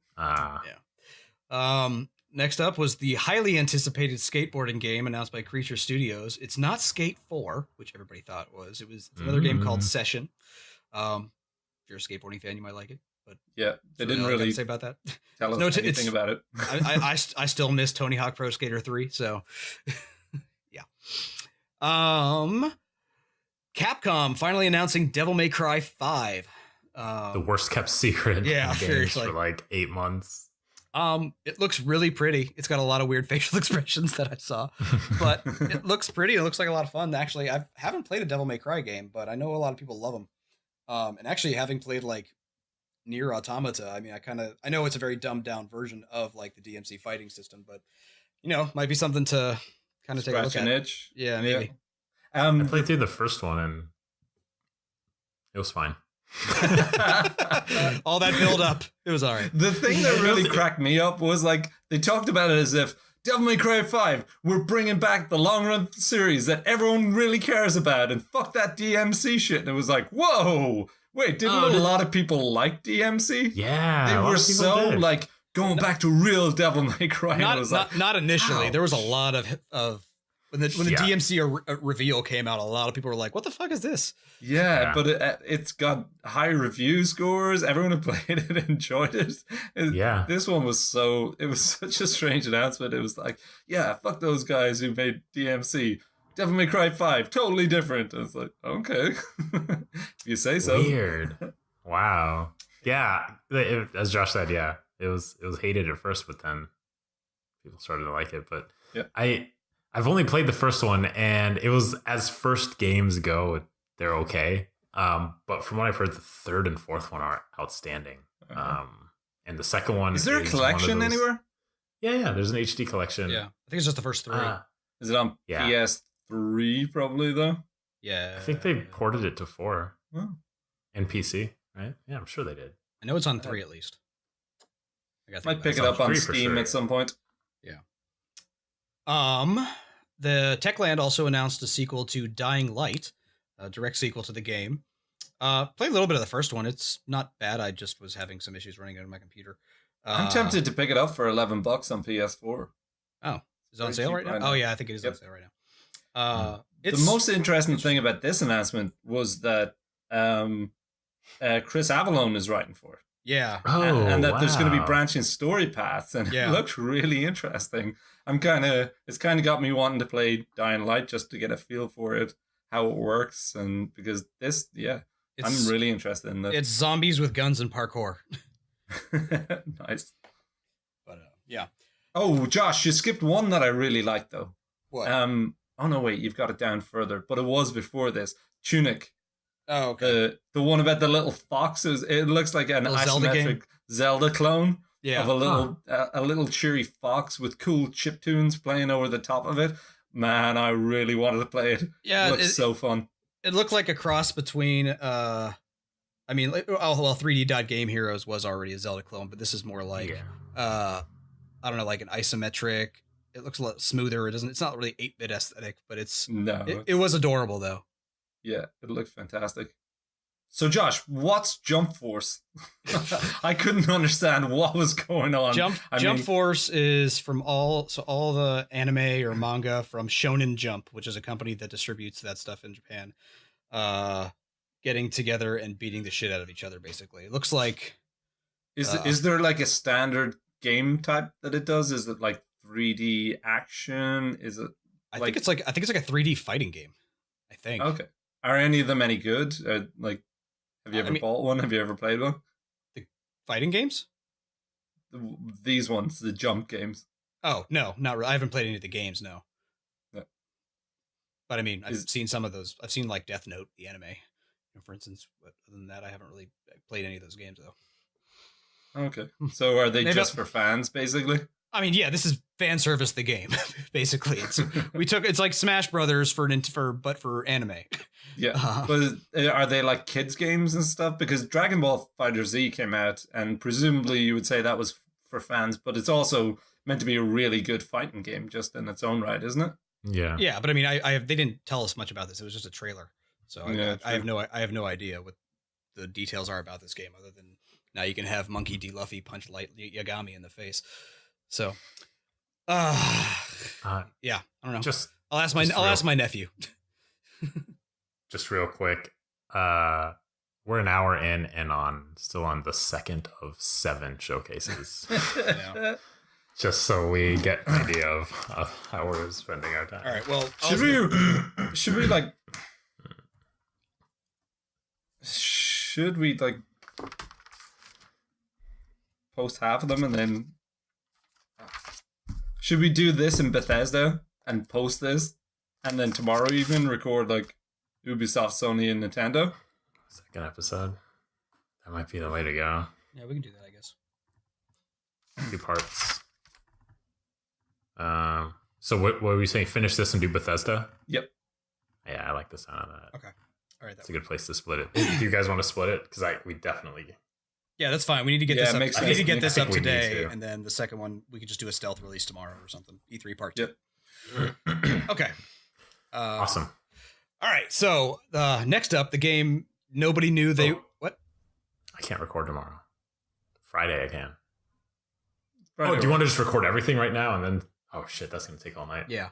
Next up was the highly anticipated skateboarding game announced by Creature Studios. It's not Skate 4, which everybody thought it was. It's another game called Session. If you're a skateboarding fan, you might like it. But yeah, they didn't really say about that. Tell us anything about it. I still miss Tony Hawk Pro Skater 3. So yeah. Capcom finally announcing Devil May Cry 5. The worst kept secret in games seriously. for like 8 months. It looks really pretty. It's got a lot of weird facial expressions that I saw, but it looks pretty. It looks like a lot of fun. Actually, I haven't played a Devil May Cry game, but I know a lot of people love them. And actually having played like Nier Automata, I mean, I know it's a very dumbed down version of like the DMC fighting system, but might be something to kind of take a look at. Itch. Yeah, maybe. I played through the first one and it was fine. All that build up, it was all right. The thing that really cracked me up was like they talked about it as if Devil May Cry 5, we're bringing back the long run series that everyone really cares about, and fuck that DMC shit. And it was like, whoa, wait, didn't a lot of people like DMC? Yeah, they were so like going back to real Devil May Cry. Not initially. Ouch. There was a lot of when the DMC reveal came out, a lot of people were like, "What the fuck is this?" Yeah. But it's got high review scores. Everyone who played it enjoyed it. This one was such a strange announcement. It was like, yeah, fuck those guys who made DMC. Devil May Cry 5, totally different. And it's like, okay, if you say so. Weird. Wow. Yeah, as Josh said, it was hated at first, but then people started to like it. But I've only played the first one, and it was, as first games go, they're okay. But from what I've heard, the third and fourth one are outstanding. And the second one is there a collection anywhere? Yeah, there's an HD collection. Yeah, I think it's just the first three. Is it on PS3 probably though? Yeah, I think they ported it to 4 and PC, right? Yeah, I'm sure they did. I know it's on 3 at least. Might pick it up on Steam at some point. Yeah. The Techland also announced a sequel to Dying Light, a direct sequel to the game. Played a little bit of the first one. It's not bad. I just was having some issues running it on my computer. I'm tempted to pick it up for $11 on PS4. Oh, is it on sale right now? Oh yeah, I think it is on sale right now. The most interesting thing about this announcement was that Chris Avellone is writing for it. Yeah. And that there's going to be branching story paths, and it looks really interesting. It's kind of got me wanting to play Dying Light just to get a feel for it, how it works, and because this, I'm really interested in that. It's zombies with guns and parkour. Nice. But yeah. Oh, Josh, you skipped one that I really liked though. What? Oh no, wait, you've got it down further, but it was before this. Tunic. Oh, okay. The one about the little foxes. It looks like an asymmetric Zelda clone of a little cheery fox with cool chiptunes playing over the top of it. Man, I really wanted to play it. Yeah, it looks so fun. It looked like a cross between 3D Dot Game Heroes was already a Zelda clone, but this is more like I don't know, like an isometric. It looks a lot smoother. It's not really 8-bit aesthetic, but it was adorable though. Yeah, it looked fantastic. So Josh, what's Jump Force? I couldn't understand what was going on. Jump Force is from all the anime or manga from Shonen Jump, which is a company that distributes that stuff in Japan. Getting together and beating the shit out of each other, basically. It looks like Is there like a standard game type that it does? Is it like 3D action? Is it? I think it's like a 3D fighting game. I think. Okay. Are any of them any good? Like, have you ever bought one? Have you ever played one? The fighting games? These ones, the jump games. Oh no, not really. I haven't played any of the games. No. No. But I mean, I've seen some of those. I've seen like Death Note, the anime, for instance. But other than that, I haven't really played any of those games though. Okay. So are they just for fans, basically? I mean, yeah, this is fan service the game. Basically, it's like Smash Brothers for anime. Yeah, but are they like kids games and stuff? Because Dragon Ball Fighter Z came out, and presumably you would say that was for fans, but it's also meant to be a really good fighting game just in its own right, isn't it? Yeah. Yeah, but I mean, they didn't tell us much about this. It was just a trailer, so I have no idea what the details are about this game, other than now you can have Monkey D. Luffy punch Light Yagami in the face. So, yeah, I don't know. I'll ask my nephew. Just real quick, we're an hour in and still on the second of 7 showcases. Yeah. Just so we get an idea of how we're spending our time. All right. Well, should we post half of them and then should we do this in Bethesda and post this and then tomorrow evening record like Ubisoft, Sony, and Nintendo? Second episode. That might be the way to go. Yeah, we can do that, I guess. 2 parts. So what were we saying? Finish this and do Bethesda? Yep. Yeah, I like the sound of that. Okay. All right. That's a good place to split it. Do you guys want to split it? Because we definitely. Yeah, that's fine. We need to get this up. I need to get this up today, to. And then the second one we could just do a stealth release tomorrow or something. E3 part 2. Yep. Okay. Awesome. All right. So next up, the game nobody knew they what? I can't record tomorrow. Friday I can. Friday do you want to just record everything right now and then? Oh shit, that's gonna take all night. Yeah.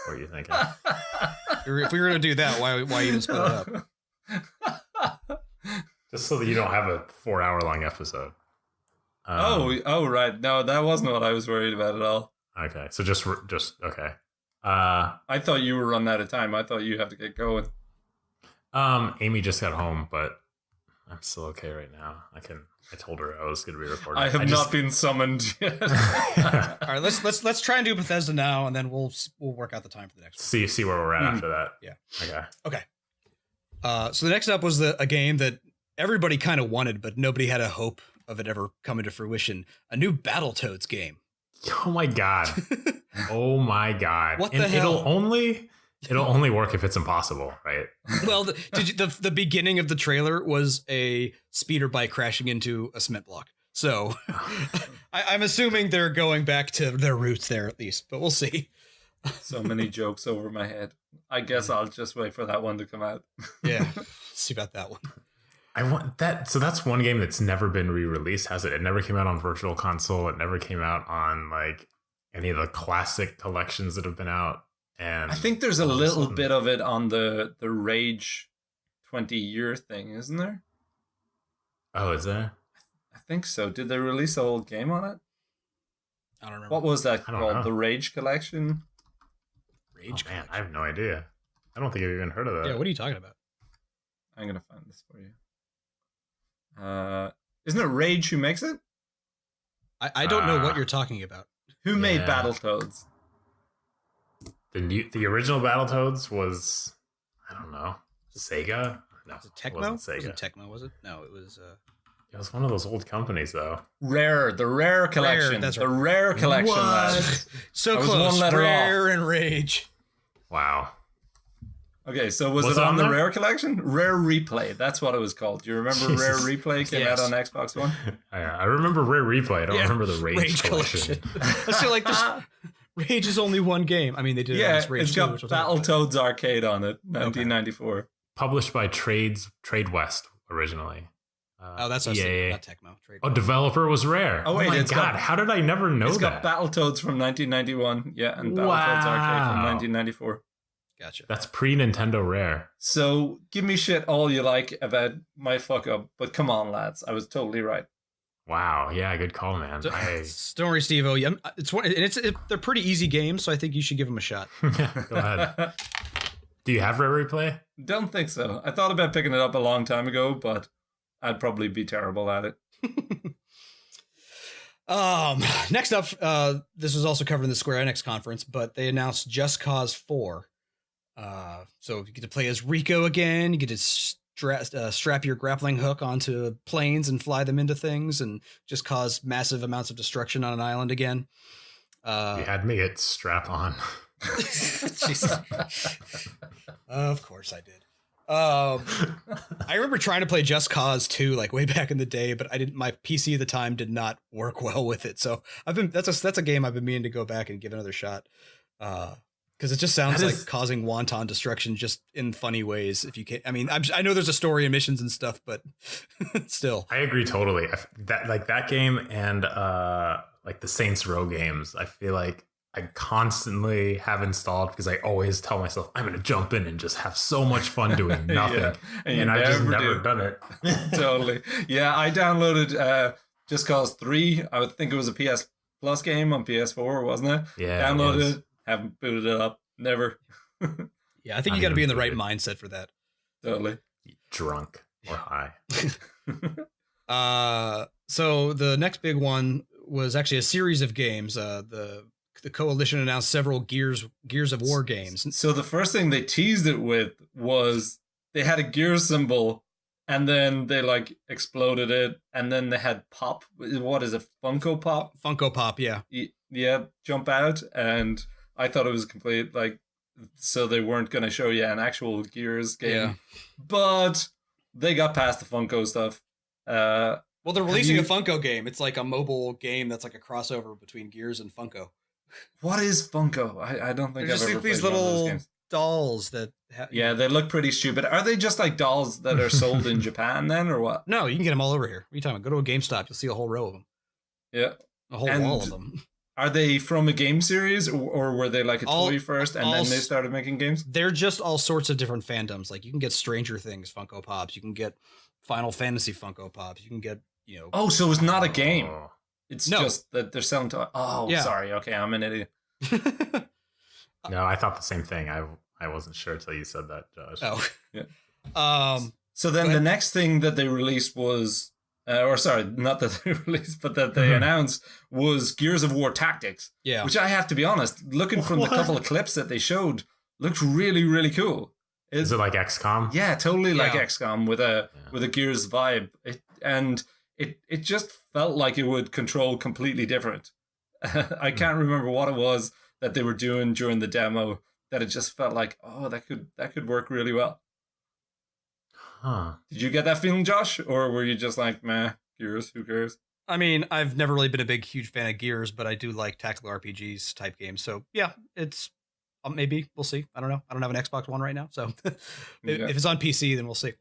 What are you thinking? If we were gonna do that, why even split it up? Just so that you don't have a 4-hour long episode. Oh, right. No, that wasn't what I was worried about at all. Okay, so just okay. I thought you were running out of time. I thought you had to get going. Amy just got home, but I'm still okay right now. I told her I was going to be recording. I have not been summoned yet. All right, let's try and do Bethesda now, and then we'll work out the time for the next one. See where we're at after that. Yeah. Okay. So the next up was a game that everybody kind of wanted, but nobody had a hope of it ever coming to fruition. A new Battletoads game. Oh my god! Oh my god! What the hell? It'll only work if it's impossible, right? Well, the beginning of the trailer was a speeder bike crashing into a cement block. So I'm assuming they're going back to their roots there at least, but we'll see. So many jokes over my head. I guess I'll just wait for that one to come out. Yeah, see about that one. I want that. So that's one game that's never been re-released, has it? It never came out on Virtual Console. It never came out on like any of the classic collections that have been out. And I think there's a little bit of it on the Rage 20-year thing, isn't there? Oh, is there? I think so. Did they release a whole game on it? I don't remember. What was that called? Know. The Rage Collection? Rage Collection? I have no idea. I don't think I've even heard of that. Yeah, what are you talking about? I'm going to find this for you. Isn't it Rage who makes it? I don't know what you're talking about. Who made Battletoads? The original Battletoads was, I don't know, Sega? No, was it Tecmo? It wasn't Sega. Was it Tecmo, was it? No, it was... It was one of those old companies, though. The Rare Collection. That's right. The Rare Collection. Lads. So I close. Was one letter Rare off. and Rage. Wow. Okay, so was it on the Rare Collection? Rare Replay. That's what it was called. Do you remember Rare Replay came out on Xbox One? I remember Rare Replay. I don't remember the Rage Collection. I feel like this... Rage is only one game. I mean, they did it on this Rage it's got Battletoads Arcade on it, 1994. Okay. Published by Trade West originally. That's not Tecmo. Developer was Rare. Oh wait, my God! How did I never know that? It's got Battletoads from 1991, and Battletoads Arcade from 1994. Gotcha. That's pre-Nintendo Rare. So give me shit all you like about my fuck up, but come on, lads, I was totally right. Wow. Yeah, good call, man. Don't worry, Steve-O. Yeah, they're pretty easy games, so I think you should give them a shot. Go ahead. Do you have Rare Replay? Don't think so. I thought about picking it up a long time ago, but I'd probably be terrible at it. Next up, this was also covered in the Square Enix conference, but they announced Just Cause 4. So you get to play as Rico again. You get to strap your grappling hook onto planes and fly them into things and just cause massive amounts of destruction on an island again. You had me at strap on. Of course I did. I remember trying to play Just Cause 2 like way back in the day, but my PC at the time did not work well with it. So that's a game I've been meaning to go back and give another shot. Because it just sounds like causing wanton destruction just in funny ways. If you can, I mean, I know there's a story and missions and stuff, but still. I agree totally. That game and like the Saints Row games, I feel like I constantly have installed because I always tell myself I'm going to jump in and just have so much fun doing nothing. Yeah, and I just never done it. Totally. Yeah, I downloaded Just Cause 3. I would think it was a PS Plus game on PS4, wasn't it? Yeah. Downloaded it. Haven't booted it up. Never. Yeah, I think you got to be in the right mindset for that. Totally. Drunk or high. So the next big one was actually a series of games. The Coalition announced several Gears of War games. So the first thing they teased it with was they had a gear symbol, and then they like exploded it, and then they had pop. What is it? Funko Pop? Funko Pop, yeah. Yeah, jump out, and I thought it was complete, like, so they weren't going to show you an actual Gears game. Yeah. But they got past the Funko stuff. Well, they're releasing a Funko game. It's like a mobile game that's like a crossover between Gears and Funko. What is Funko? I don't think I've ever played these little dolls that... Yeah, they look pretty stupid. Are they just like dolls that are sold in Japan then, or what? No, you can get them all over here. What are you talking about? Go to a GameStop. You'll see a whole row of them. Yeah. A whole wall of them. Are they from a game series, or were they like a toy first and then they started making games? They're just all sorts of different fandoms. Like you can get Stranger Things Funko Pops, you can get Final Fantasy Funko Pops, you can get, Oh, so it's not a game. It's just that they're selling to. Oh, yeah. Sorry. Okay, I'm an idiot. No, I thought the same thing. I wasn't sure until you said that, Josh. Oh, yeah. So then the next thing that they released was. Or sorry, not that they released, but that they announced was Gears of War Tactics. Yeah. Which I have to be honest, looking from the couple of clips that they showed, looked really, really cool. Is it like XCOM? Yeah, totally like XCOM with a Gears vibe. It just felt like it would control completely different. I can't remember what it was that they were doing during the demo that it just felt like, oh, that could work really well. Huh. Did you get that feeling, Josh? Or were you just like, meh, Gears, who cares? I mean, I've never really been a huge fan of Gears, but I do like tactical RPGs type games. So yeah, it's maybe we'll see. I don't know. I don't have an Xbox One right now, so if it's on PC, then we'll see.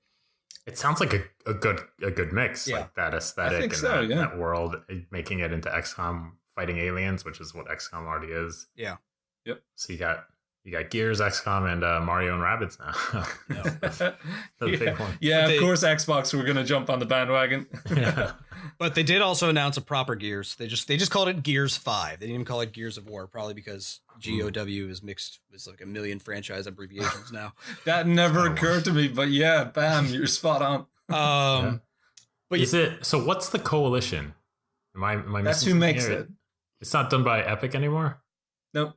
It sounds like a good mix, like that aesthetic and that world, making it into XCOM fighting aliens, which is what XCOM already is. Yeah. Yep. So you got Gears, XCOM, and Mario and Rabbids now. The big one. Yeah, of course, Xbox, we're going to jump on the bandwagon. Yeah. But they did also announce a proper Gears. They just called it Gears 5. They didn't even call it Gears of War, probably because GOW is mixed with like a million franchise abbreviations now. That never occurred to me, but yeah, bam, you're spot on. But is it, so what's the Coalition? Am I missing That's who makes it. It's not done by Epic anymore? Nope.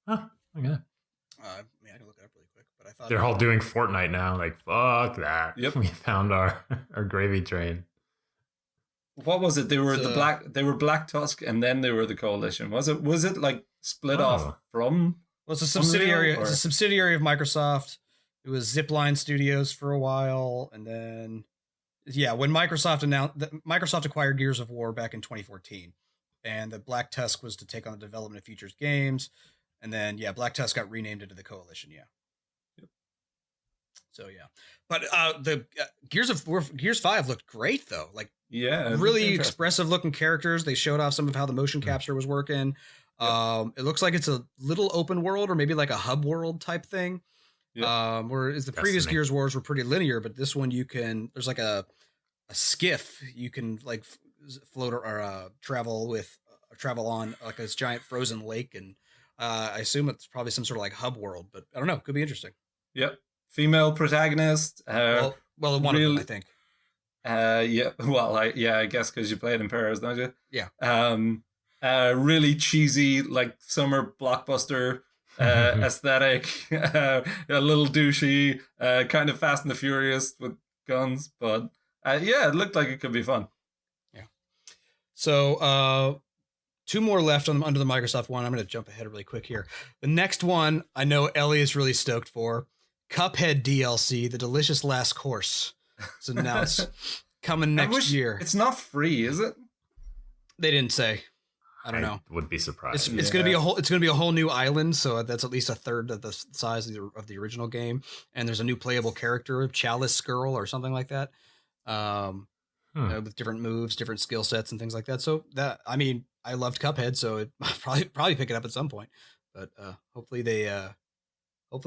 Oh, okay. I can look it up really quick, but I thought they're all doing Fortnite now. Like, fuck that. Yep. We found our gravy train. What was it? They were Black Tusk, and then they were the Coalition. Was it like split off from? Well, it's a subsidiary. It's a subsidiary of Microsoft. It was Zipline Studios for a while, and then when Microsoft acquired Gears of War back in 2014, and the Black Tusk was to take on the development of Futures Games, and then Black Tusk got renamed into the Coalition. Yeah. Yep. So but the Gears 5 looked great though. Like. Yeah, really expressive looking characters. They showed off some of how the motion capture was working. Yep. It looks like it's a little open world or maybe like a hub world type thing. Yep. Whereas the previous Gears Wars were pretty linear, but this one there's like a skiff. You can like float or travel on like this giant frozen lake, and I assume it's probably some sort of like hub world, but I don't know. Could be interesting. Yep. Female protagonist. Well, one of them, I think. Yeah. Well, I guess because you played in Paris, don't you? Yeah. Really cheesy, like summer blockbuster aesthetic. A little douchey, kind of Fast and the Furious with guns, but it looked like it could be fun. Yeah. So, 2 more left under the Microsoft one. I'm going to jump ahead really quick here. The next one I know Ellie is really stoked for. Cuphead DLC, The Delicious Last Course. It's announced coming next year. It's not free, is it? They didn't say. I don't know. Would be surprised. It's going to be a whole. It's going to be a whole new island, so that's at least a third of the size of the original game. And there's a new playable character, Chalice Girl, or something like that, with different moves, different skill sets, and things like that. So I loved Cuphead, so I'll probably pick it up at some point. But hopefully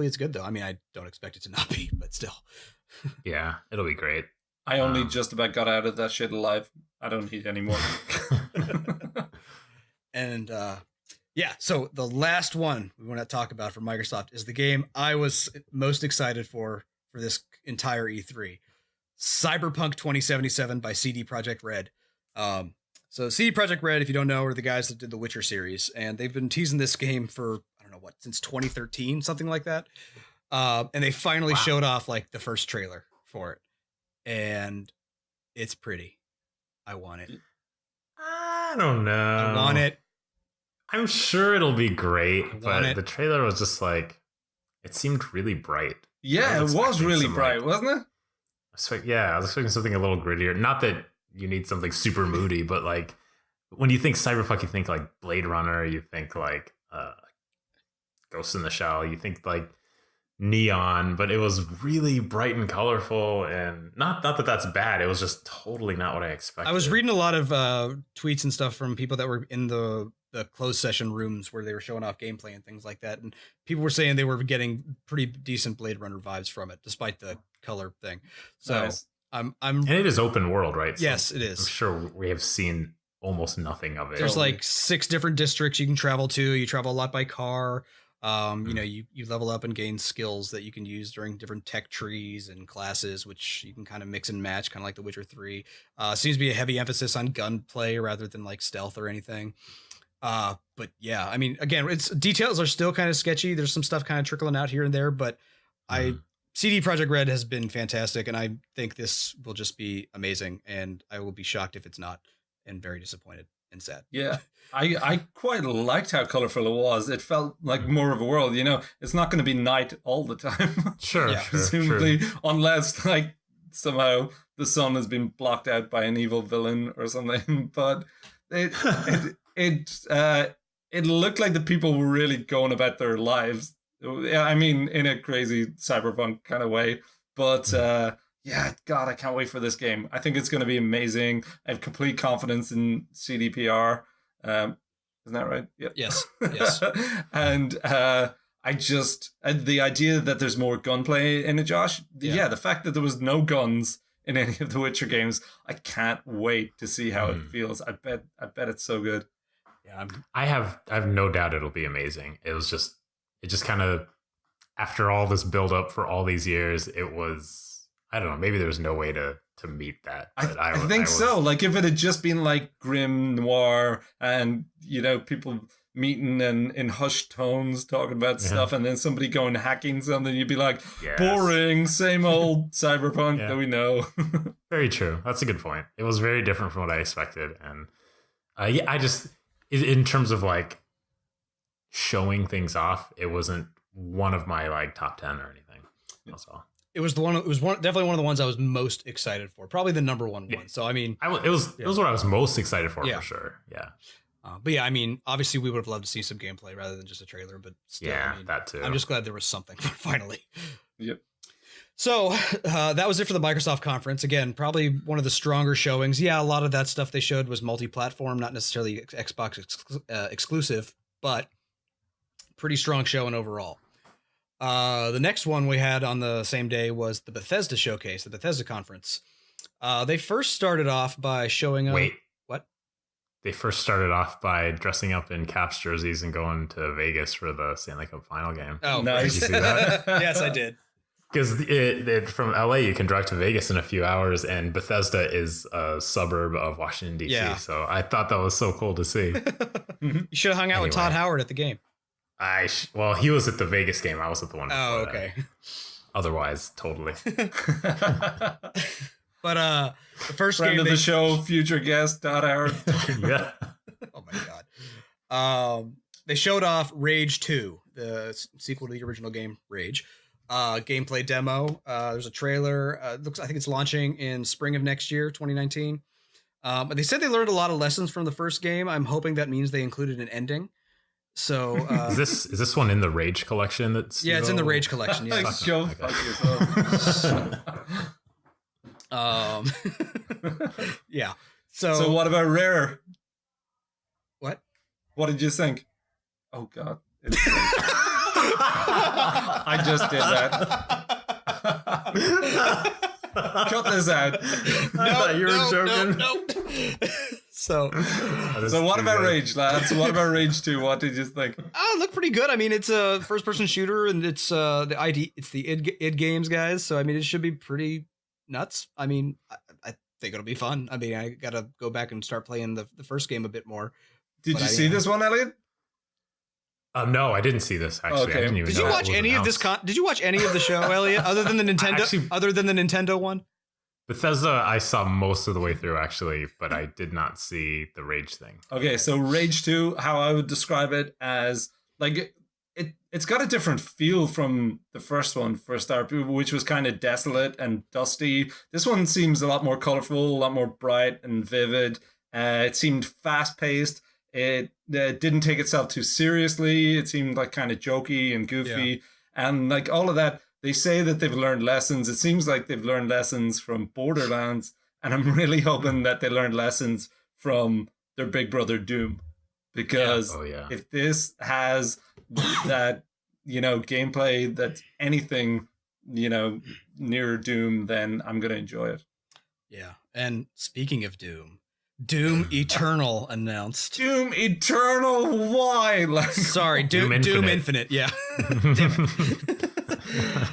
it's good though. I mean, I don't expect it to not be, but still. Yeah, it'll be great. I only just about got out of that shit alive. I don't need any more. And so the last one we want to talk about from Microsoft is the game I was most excited for this entire E3. Cyberpunk 2077 by CD Projekt Red. So CD Projekt Red, if you don't know, are the guys that did the Witcher series, and they've been teasing this game for, I don't know what, since 2013, something like that. And they finally showed off like the first trailer for it. And it's pretty. I want it. I don't know. I want it. I'm sure it'll be great, but the trailer was just like, it seemed really bright. Yeah, it was really bright, wasn't it? I was expecting something a little grittier. Not that you need something super moody, but like when you think Cyberpunk, you think like Blade Runner, you think like Ghost in the Shell, you think like neon, but it was really bright and colorful, and not that that's bad. It was just totally not what I expected. I was reading a lot of tweets and stuff from people that were in the closed session rooms where they were showing off gameplay and things like that, and people were saying they were getting pretty decent Blade Runner vibes from it, despite the color thing. So nice. And it is open world, right? Yes, it is. I'm sure we have seen almost nothing of it. There's like 6 different districts you can travel to. You travel a lot by car. You level up and gain skills that you can use during different tech trees and classes, which you can kind of mix and match, kind of like The Witcher 3. Seems to be a heavy emphasis on gunplay rather than like stealth or anything. But yeah, I mean, again, its details are still kind of sketchy. There's some stuff kind of trickling out here and there, but CD Projekt Red has been fantastic, and I think this will just be amazing, and I will be shocked if it's not, and very disappointed and sad. Yeah, I quite liked how colorful it was. It felt like more of a world, it's not going to be night all the time. Sure, yeah. Presumably, unless like somehow the sun has been blocked out by an evil villain or something. But it looked like the people were really going about their lives. I mean, in a crazy cyberpunk kind of way. But God, I can't wait for this game. I think it's going to be amazing. I have complete confidence in CDPR. Isn't that right? Yep. Yes. And the idea that there's more gunplay in it, Josh. Yeah, the fact that there was no guns in any of the Witcher games, I can't wait to see how it feels. I bet it's so good. Yeah, I have no doubt it'll be amazing. It just kind of, after all this build up for all these years, it was, I don't know, maybe there was no way to meet that. But I think so. Like if it had just been like grim noir and, people meeting and in hushed tones talking about stuff, and then somebody going hacking something, you'd be like, boring, same old cyberpunk that we know. Very true. That's a good point. It was very different from what I expected. And I just, in terms of like showing things off, it wasn't one of my like top 10 or anything. That's all. It was definitely one of the ones I was most excited for. Probably the number one. So I mean, it was what I was most excited for sure. Yeah. But yeah, I mean, obviously we would have loved to see some gameplay rather than just a trailer. But still, that too. I'm just glad there was something finally. Yep. So that was it for the Microsoft conference. Again, probably one of the stronger showings. Yeah, a lot of that stuff they showed was multi-platform, not necessarily Xbox exclusive, but pretty strong showing overall. The next one we had on the same day was the Bethesda showcase, the Bethesda conference. They first started off by showing Wait, they first started off by dressing up in Caps jerseys and going to Vegas for the Stanley Cup final game. Oh, nice. Did you see that? Yes, I did. Because from LA, you can drive to Vegas in a few hours, and Bethesda is a suburb of Washington, D.C. Yeah. So I thought that was so cool to see. You should have hung out with Todd Howard at the game. Well, he was at the Vegas game. I was at the one before okay. that. Otherwise, totally. But the first Friend game of the show, future guest, Todd Howard. Yeah. Oh my god. They showed off Rage 2, the sequel to the original game Rage. Gameplay demo. There's a trailer. I think it's launching in spring of next year, 2019. But they said they learned a lot of lessons from the first game. I'm hoping that means they included an ending. So is this one in the Rage collection? Yeah, it's in the Rage collection. Yeah. Go fuck yourself. Yeah. So what about Rare? What? What did you think? Oh god. I just did that. Cut this out. No, you were joking. No. So what about Rage, lads? What about Rage 2? What did you think? It looked pretty good. I mean, it's a first-person shooter, and it's the id Games guys. So I mean, it should be pretty nuts. I mean, I think it'll be fun. I mean, I gotta go back and start playing the first game a bit more. Did you see this one, Elliot? No, I didn't see this actually. Okay. I didn't even Did you watch any of this? Did you watch any of the show, Elliot, other than the Nintendo? Other than the Nintendo one? Bethesda, I saw most of the way through actually, but I did not see the Rage thing. Okay, so Rage 2, how I would describe it as like it's got a different feel from the first one for a start, which was kind of desolate and dusty. This one seems a lot more colorful, a lot more bright and vivid. It seemed fast paced. It didn't take itself too seriously. It seemed like kind of jokey and goofy, and like all of that. They say that they've learned lessons. It seems like they've learned lessons from Borderlands, and I'm really hoping that they learned lessons from their big brother Doom, because if this has that, gameplay that's anything, near Doom, then I'm gonna enjoy it. Yeah, and speaking of Doom Eternal announced. Doom Eternal? Why? Sorry, Doom Infinite. Yeah.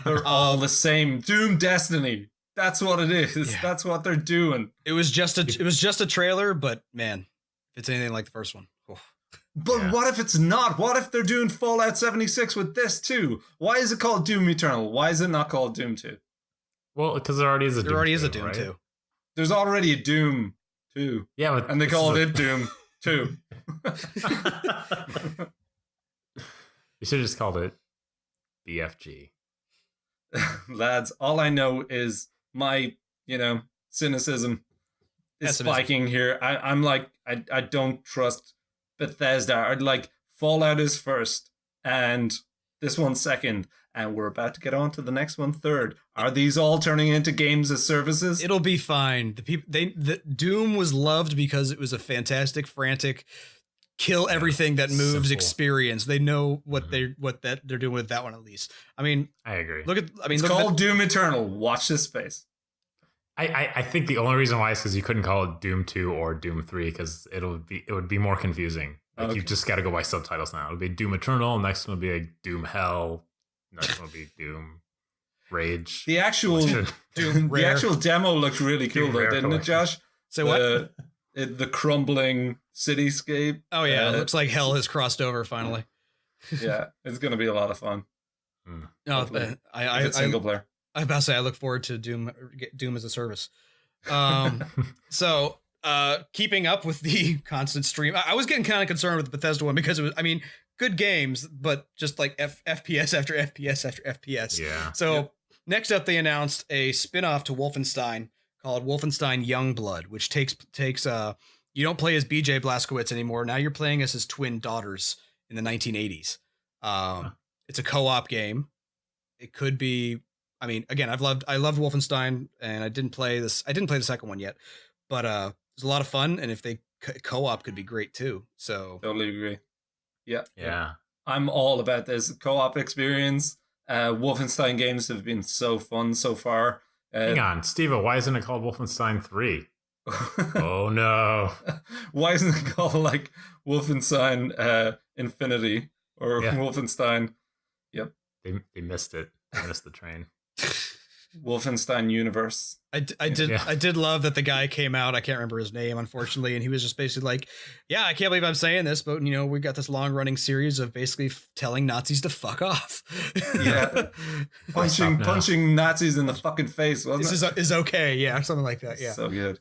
They're all the same. Doom Destiny. That's what it is. Yeah. That's what they're doing. It was just a trailer, but man, if it's anything like the first one. Oh. But what if it's not? What if they're doing Fallout 76 with this too? Why is it called Doom Eternal? Why is it not called Doom 2? Well, because there already is a Doom 2. There's already a Doom 2. Yeah, and they called it Doom 2. You should have just called it BFG. Lads, all I know is my, cynicism is spiking here. I'm like, I don't trust Bethesda. I'd like Fallout is first and this one's second, and we're about to get on to the next one third. Are these all turning into games as services? It'll be fine. The Doom was loved because it was a fantastic, frantic, kill everything that moves experience. They know what they're doing with that one, at least. I mean, I agree. It's called Doom Eternal. Watch this space. I think the only reason why is because you couldn't call it Doom 2 or Doom 3 because it would be more confusing. Like you just got to go by subtitles now. It'll be Doom Eternal. Next one will be like Doom Hell. Next one will be Doom Rage. The actual Doom, the actual demo looked really cool though, didn't it, Josh? So what? The crumbling cityscape. Oh yeah, it looks like hell has crossed over finally. Yeah, it's gonna be a lot of fun. No, single player. I about to say I look forward to Doom as a service. So keeping up with the constant stream, I was getting kind of concerned with the Bethesda one because it was, good games, but just like FPS after FPS after FPS. Yeah. So next up, they announced a spin-off to Wolfenstein called Wolfenstein Youngblood, which takes you don't play as BJ Blazkowicz anymore. Now you're playing as his twin daughters in the 1980s. It's a co-op game. It could be. Again, I loved Wolfenstein, and I didn't play the second one yet, but it's a lot of fun, and if they co-op could be great too. So totally agree. Yeah. I'm all about this co-op experience. Wolfenstein games have been so fun so far. Hang on, Steve, why isn't it called Wolfenstein 3? Oh no! Why isn't it called like Wolfenstein Infinity or Wolfenstein? Yep, they missed it. They missed the train. Wolfenstein Universe. I did love that the guy came out. I can't remember his name, unfortunately, and he was just basically like, "Yeah, I can't believe I'm saying this, but we got this long running series of basically telling Nazis to fuck off." Yeah, punching Nazis in the fucking face. This is okay. Yeah, something like that. Yeah, so good.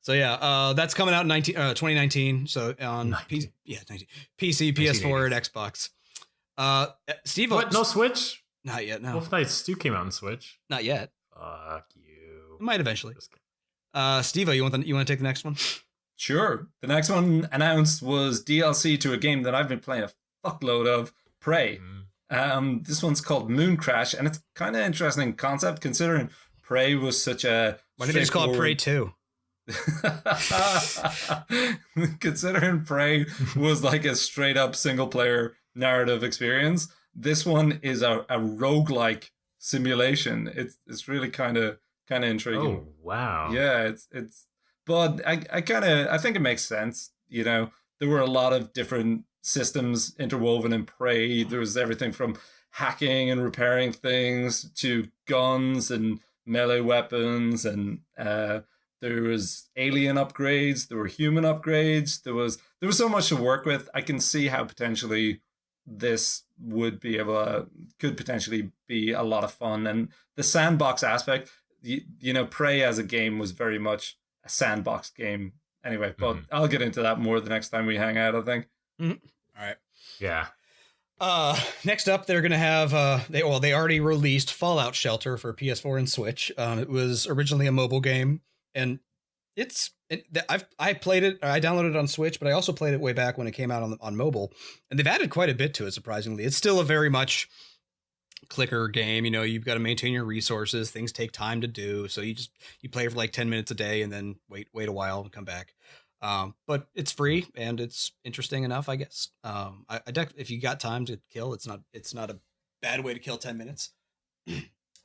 So yeah, that's coming out in 2019. So on PC, PS4, and Xbox. Steve, what? No Switch? Not yet. No. Wolf Knights 2 came out on Switch. Not yet. Fuck you. It might eventually. Steve, you want to take the next one? Sure. The next one announced was DLC to a game that I've been playing a fuckload of, Prey. This one's called Moon Crash, and it's kind of interesting concept considering Prey was such a. Why didn't they just call it Prey 2? Considering Prey was like a straight up single player narrative experience, this one is a roguelike simulation. It's really kind of intriguing. Oh wow. Yeah, it's but I think it makes sense. There were a lot of different systems interwoven in Prey. There was everything from hacking and repairing things to guns and melee weapons, and there was alien upgrades, there were human upgrades, there was so much to work with. I can see how potentially this could potentially be a lot of fun. And the sandbox aspect, Prey as a game was very much a sandbox game anyway, but I'll get into that more the next time we hang out, I think. All right. Yeah. Next up, they're going to have, they already released Fallout Shelter for PS4 and Switch. It was originally a mobile game, and I played it. I downloaded it on Switch, but I also played it way back when it came out on mobile, and they've added quite a bit to it. Surprisingly, it's still a very much clicker game. You've got to maintain your resources. Things take time to do, so you play for like 10 minutes a day, and then wait a while and come back. But it's free and it's interesting enough, I guess. If you got time to kill, it's not a bad way to kill 10 minutes.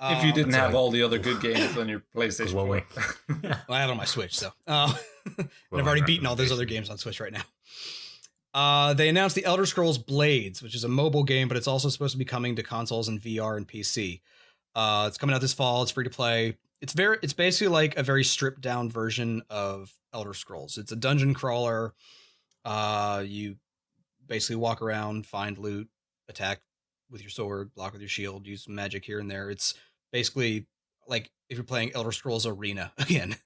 If you didn't have all the other good games on your PlayStation 4. Well, I have it on my Switch, so I've already beaten all those other games on Switch right now. They announced the Elder Scrolls Blades, which is a mobile game, but it's also supposed to be coming to consoles and VR and PC. It's coming out this fall. It's free to play. It's basically like a very stripped down version of Elder Scrolls. It's a dungeon crawler. You basically walk around, find loot, attack with your sword, block with your shield, use some magic here and there. It's basically like if you're playing Elder Scrolls Arena again.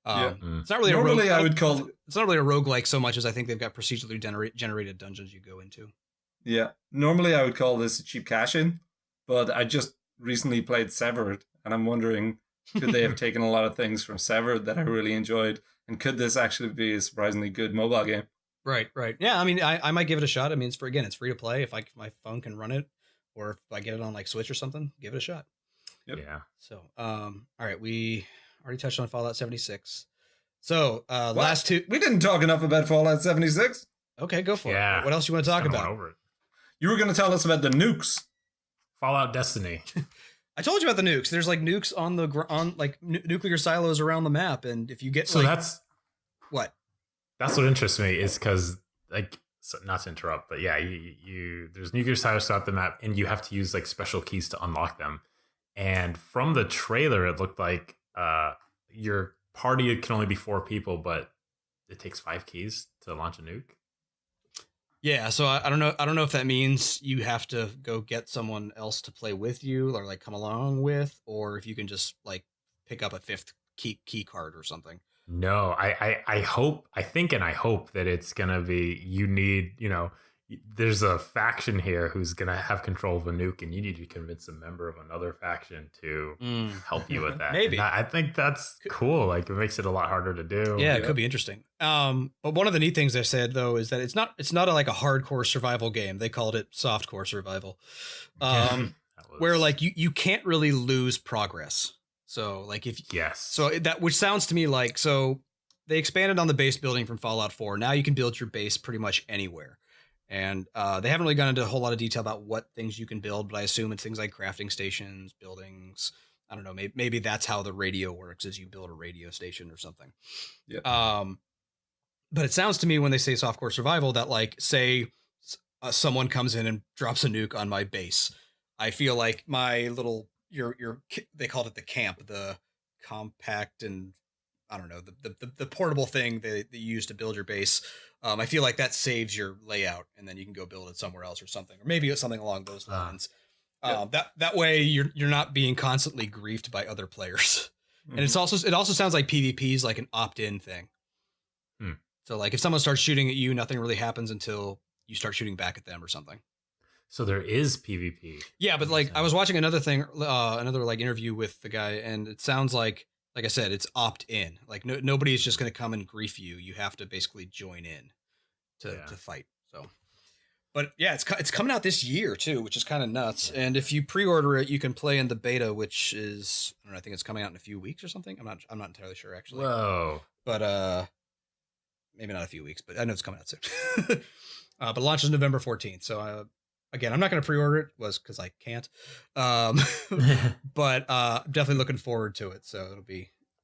It's not really it's not really a roguelike so much as I think they've got procedurally generated dungeons you go into. Yeah. Normally I would call this a cheap cash-in, but I just recently played Severed, and I'm wondering, could they have taken a lot of things from Severed that I really enjoyed, and could this actually be a surprisingly good mobile game? Right. Yeah, I mean, I might give it a shot. I mean, it's free to play. If my phone can run it, or if I get it on like Switch or something, give it a shot. Yep. Yeah. So, all right, we already touched on Fallout 76. So, last two. We didn't talk enough about Fallout 76. Okay, go for it. What else you want to talk about? Over it. You were going to tell us about the nukes. Fallout Destiny. I told you about the nukes. There's like nukes on nuclear silos around the map, and if you get that's what interests me is because not to interrupt, but yeah, you there's nuclear silos throughout the map, and you have to use like special keys to unlock them. And from the trailer, it looked like your party can only be 4 people, but it takes 5 keys to launch a nuke. Yeah, so I don't know if that means you have to go get someone else to play with you or like come along with, or if you can just like pick up a 5th key card or something. No, I hope that it's gonna be, you need, there's a faction here who's gonna have control of a nuke, and you need to convince a member of another faction to help you with that. Maybe. I think that's cool. Like, it makes it a lot harder to do. Yeah, it could be interesting. But one of the neat things they said though is that it's not a hardcore survival game. They called it softcore survival, where like you can't really lose progress. So like which sounds to me like, so they expanded on the base building from Fallout 4. Now you can build your base pretty much anywhere. And they haven't really gone into a whole lot of detail about what things you can build, but I assume it's things like crafting stations, buildings, I don't know, maybe that's how the radio works, is you build a radio station or something. Yeah. But it sounds to me when they say softcore survival that, like, say someone comes in and drops a nuke on my base, I feel like my little they called it the camp, the compact, and I don't know, the portable thing that you use to build your base. I feel like that saves your layout, and then you can go build it somewhere else or something, or maybe it's something along those lines. That way you're not being constantly griefed by other players. Mm-hmm. And it also sounds like PvP is like an opt-in thing. So like if someone starts shooting at you, nothing really happens until you start shooting back at them or something. So there is PvP. Yeah, but like I was watching another like interview with the guy, and it sounds like I said, it's opt-in. Like nobody's just going to come and grief you. You have to basically join in to fight. So, but yeah, it's coming out this year too, which is kind of nuts. Yeah. And if you pre-order it, you can play in the beta, which is, I don't know, I think it's coming out in a few weeks or something. I'm not entirely sure actually. Whoa. But maybe not a few weeks, but I know it's coming out soon. But launches November 14th. So again, I'm not going to pre-order it, because I can't. But I'm definitely looking forward to it. So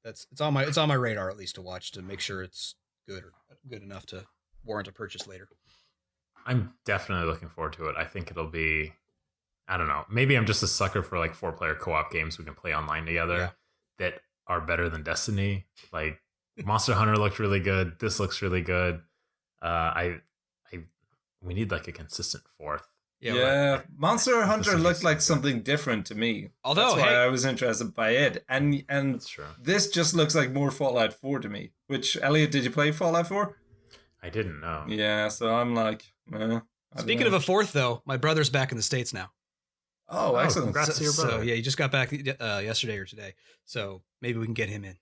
it's on my radar at least to watch, to make sure it's good enough to warrant a purchase later. I'm definitely looking forward to it. I think it'll be, I don't know, maybe I'm just a sucker for like 4-player co-op games we can play online together that are better than Destiny. Like Monster Hunter looked really good. This looks really good. We need like a consistent fourth. Yeah, right. Monster Hunter looked like something different to me. Although, that's why I was interested by it. And that's true. This just looks like more Fallout 4 to me. Which, Elliot, did you play Fallout 4? I didn't know. Yeah, so I'm like, Speaking of a fourth, though, my brother's back in the States now. Oh, excellent. Congrats to your brother. So, yeah, he just got back yesterday or today. So maybe we can get him in.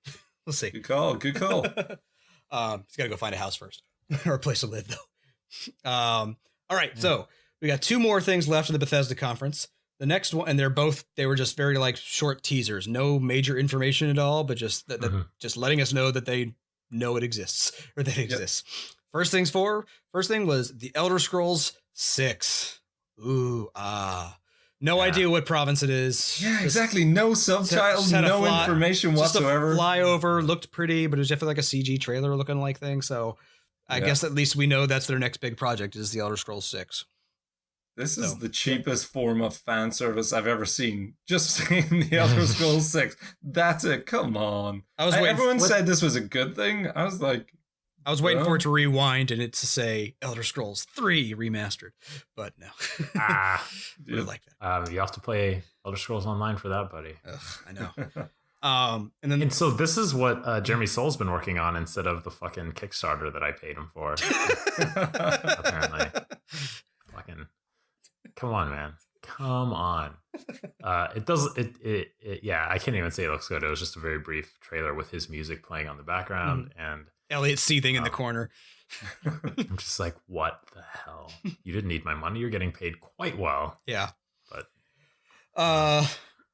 We'll see. Good call. He's got to go find a house first. Or a place to live, though. All right, so we got 2 more things left in the Bethesda conference. The next one, and they were just very like short teasers, no major information at all, but just just letting us know that they know it exists, or that it exists. First thing was The Elder Scrolls 6. No idea what province it is. Yeah, exactly. No subtitles, no information whatsoever. Just a flyover, looked pretty, but it was definitely like a CG trailer looking like thing. So I guess at least we know that's their next big project, is The Elder Scrolls 6. This is the cheapest form of fan service I've ever seen. Just saying The Elder Scrolls 6. That's it. Come on. Everyone said this was a good thing. I was waiting for it to rewind and it to say Elder Scrolls 3 remastered, but no. Really like that. You have to play Elder Scrolls Online for that, buddy. I know. And so this is what Jeremy Soul's been working on instead of the fucking Kickstarter that I paid him for. Apparently. Fucking, come on, man. Come on. I can't even say it looks good. It was just a very brief trailer with his music playing on the background and Elliot seething in the corner. I'm just like, what the hell? You didn't need my money. You're getting paid quite well. Yeah. But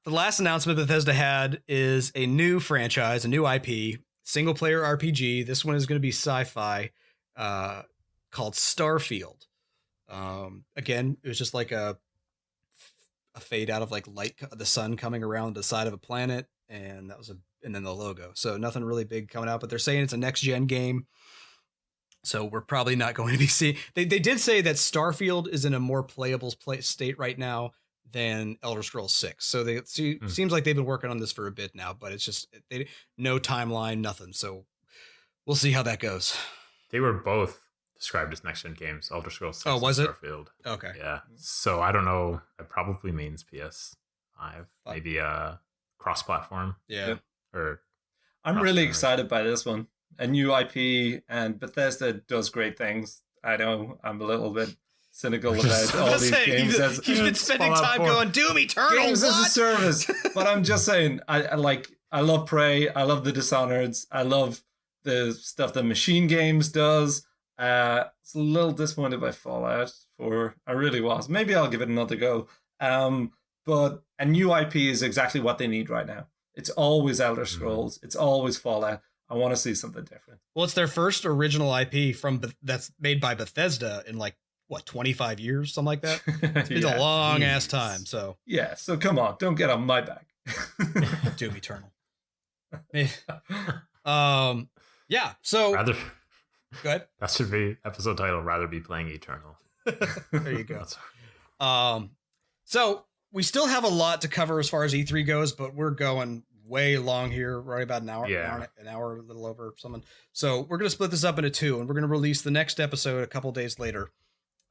the last announcement Bethesda had is a new franchise, a new IP, single player RPG. This one is going to be sci-fi, called Starfield. Again, it was just like a fade out of like the sun coming around the side of a planet, and and then the logo. So nothing really big coming out, but they're saying it's a next gen game. So we're probably not going to be seeing. They did say that Starfield is in a more playable state right now than Elder Scrolls 6. So seems like they've been working on this for a bit now, but it's just no timeline, nothing. So we'll see how that goes. They were both described as next gen games, Elder Scrolls 6 and Starfield. Okay. Yeah. So I don't know. It probably means PS5, maybe cross platform. Yeah. Or I'm really excited by this one. A new IP, and Bethesda does great things. I know I'm a little bit cynical about all these games. You've been spending time going Doom Eternal games as a service, but I'm just saying, I love Prey, I love the Dishonored, I love the stuff that Machine Games does. It's a little disappointed by Fallout 4. I really was. Maybe I'll give it another go. But a new IP is exactly what they need right now. It's always Elder Scrolls. It's always Fallout. I want to see something different. Well, it's their first original IP that's made by Bethesda in 25 years, something like that. It's been a long ass time. So yeah. So come on, don't get on my back. Doom Eternal. Yeah. So Rather, go ahead. that should be episode title. Rather be playing Eternal. There you go. So we still have a lot to cover as far as E3 goes, but we're going way long here, right about an hour, an hour, a little over something. So we're going to split this up into two, and we're going to release the next episode a couple days later,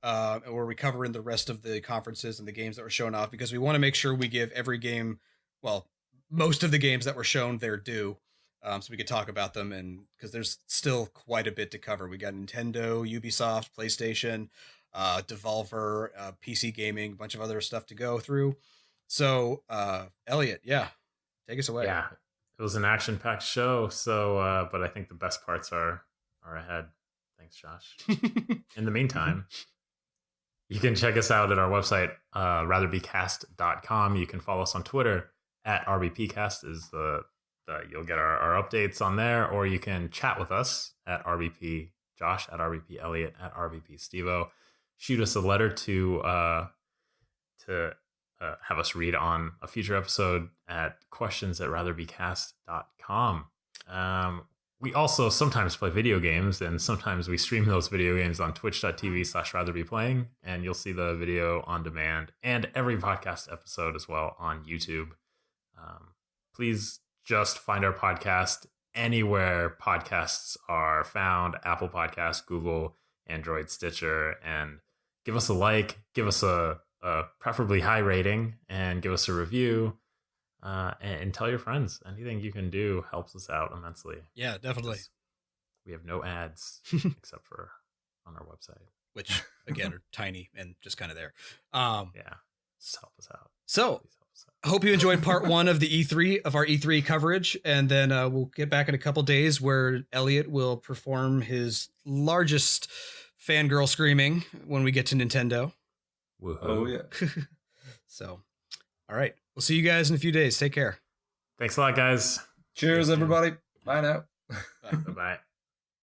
where we cover in the rest of the conferences and the games that were shown off, because we want to make sure we give every game, well, most of the games that were shown their due, so we could talk about them, and because there's still quite a bit to cover. We got Nintendo, Ubisoft, PlayStation, Devolver, PC gaming, a bunch of other stuff to go through. So, Elliot, take us away. Yeah, it was an action-packed show. So, but I think the best parts are ahead. Thanks, Josh. In the meantime, you can check us out at our website, ratherbecast.com. You can follow us on Twitter at RBPcast is you'll get our updates on there, or you can chat with us at RBP Josh, at RBP Elliot, at RBP Stevo. Shoot us a letter to have us read on a future episode at questions@ratherbecast.com. We also sometimes play video games, and sometimes we stream those video games on twitch.tv/ratherbyplaying, and you'll see the video on demand and every podcast episode as well on YouTube. Please just find our podcast anywhere podcasts are found: Apple Podcasts, Google, Android, Stitcher, and give us a like, give us a preferably high rating, and give us a review, and tell your friends. Anything you can do helps us out immensely. Yeah, definitely. We have no ads except for on our website, which again are tiny and just kind of there. Just help us out. So I hope you enjoyed part one of the E3 of our E3 coverage, and then we'll get back in a couple days where Elliot will perform his largest fangirl screaming when we get to Nintendo. Woo-hoo. Oh yeah. So, all right, we'll see you guys in a few days. Take care. Thanks a lot, guys. Cheers, everybody. Bye now. Bye.